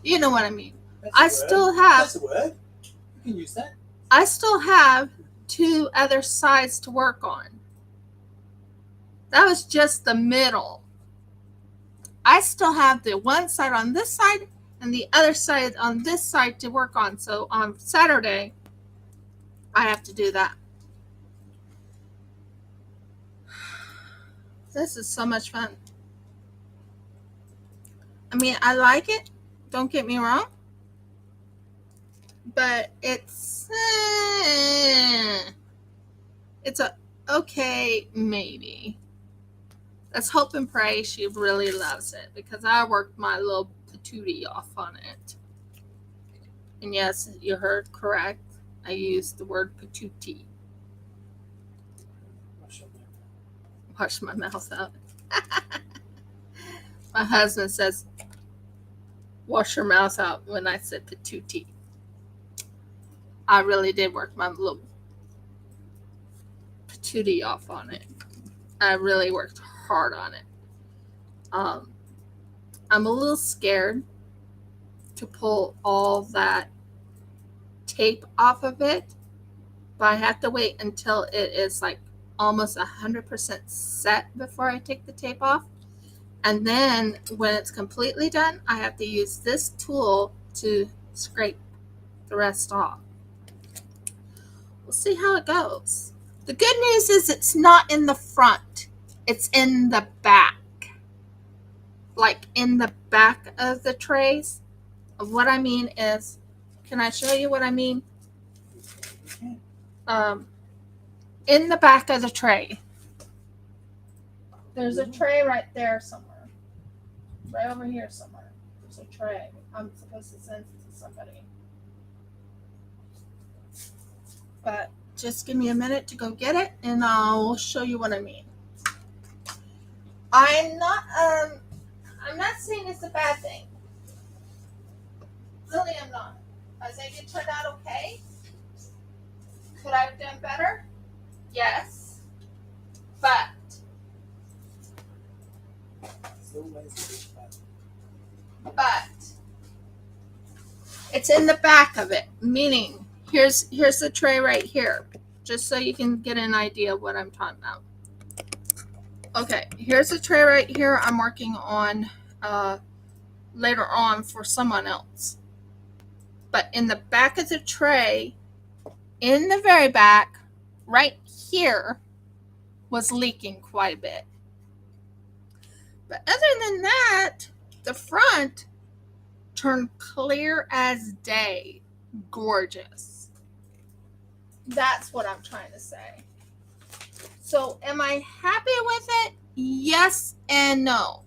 [SPEAKER 1] You know what I mean. That's a
[SPEAKER 2] word. You can use that.
[SPEAKER 1] I still have 2 other sides to work on. That was just the middle. I still have the one side on this side and the other side on this side to work on. So on Saturday, I have to do that. This is so much fun. I mean, I like it. Don't get me wrong. But it's a okay, maybe. Let's hope and pray she really loves it, because I worked my little patootie off on it. And yes, you heard correct. I used the word patootie. Wash my mouth out. My husband says, wash your mouth out when I said patootie. I really did work my little patootie off on it. I really worked hard on it. I'm a little scared to pull all that tape off of it, but I have to wait until it is like almost 100% set before I take the tape off. And then when it's completely done, I have to use this tool to scrape the rest off. We'll see how it goes. The good news is it's not in the front. It's in the back. Like in the back of the trays. What I mean is, can I show you what I mean? In the back of the tray. There's a tray right there somewhere. Right over here somewhere. There's a tray. I'm supposed to send it to somebody. But just give me a minute to go get it, and I'll show you what I mean. I'm not saying it's a bad thing. Really, I'm not. I think it turned out okay. Could I have done better? Yes. But it's in the back of it, meaning here's the tray right here, just so you can get an idea of what I'm talking about. Okay, here's the tray right here I'm working on later on for someone else. But in the back of the tray, in the very back, right here, was leaking quite a bit. But other than that, the front turned clear as day. Gorgeous. That's what I'm trying to say. So am I happy with it? Yes and no.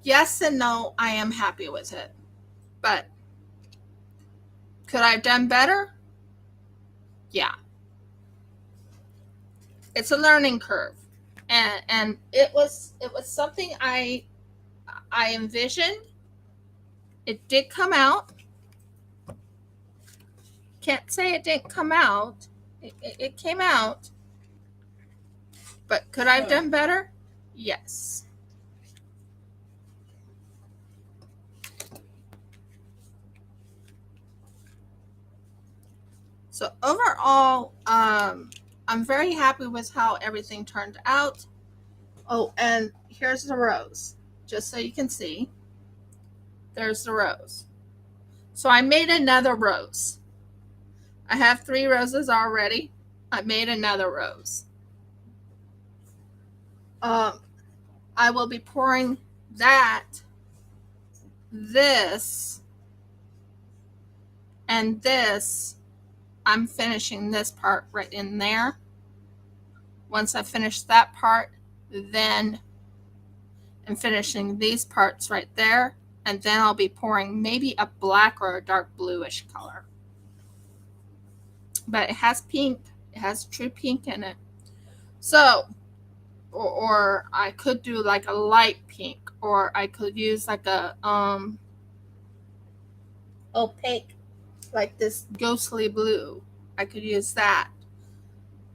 [SPEAKER 1] Yes and no, I am happy with it. But could I have done better? Yeah. It's a learning curve. And it was something I envisioned. It did come out. Can't say it didn't come out. It came out. But could I have done better? Yes. So overall, I'm very happy with how everything turned out. Oh, and here's the rose, just so you can see. There's the rose. So I made another rose. I have 3 roses already. I made another rose. I will be pouring that, this, and this. I'm finishing this part right in there. Once I finish that part, then I'm finishing these parts right there, and then I'll be pouring maybe a black or a dark bluish color. But it has pink. It has true pink in it. So, or I could do like a light pink, or I could use like a opaque, like this ghostly blue. I could use that.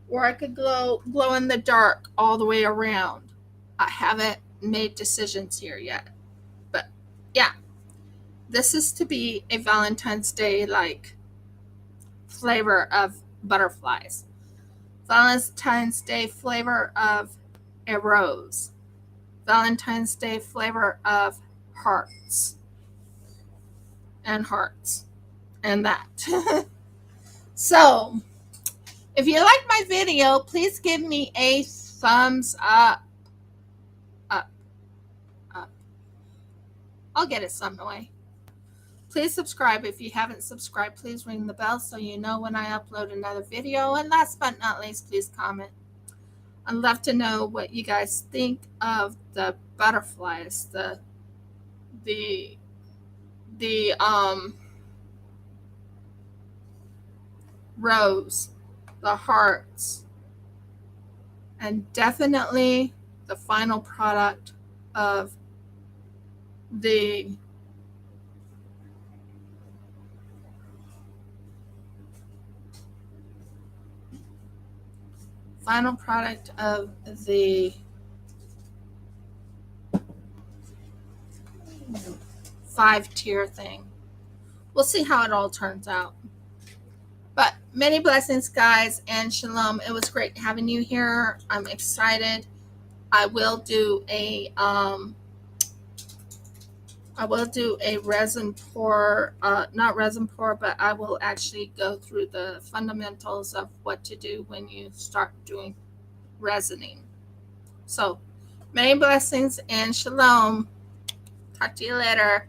[SPEAKER 1] Or I could glow in the dark all the way around. I haven't made decisions here yet. But yeah, this is to be a Valentine's Day like flavor of butterflies. Valentine's Day flavor of a rose. Valentine's Day flavor of hearts. And hearts. And that. So, if you like my video, please give me a thumbs up. Up. I'll get it some way. Please subscribe if you haven't subscribed. Please ring the bell so you know when I upload another video. And last but not least, please comment. I'd love to know what you guys think of the butterflies, the rose, the hearts, and definitely the final product of the final product of the 5-tier thing. We'll see how it all turns out. But many blessings, guys, and shalom. It was great having you here. I'm excited. I will do a resin pour, not resin pour, but I will actually go through the fundamentals of what to do when you start doing resining. So, many blessings and shalom. Talk to you later.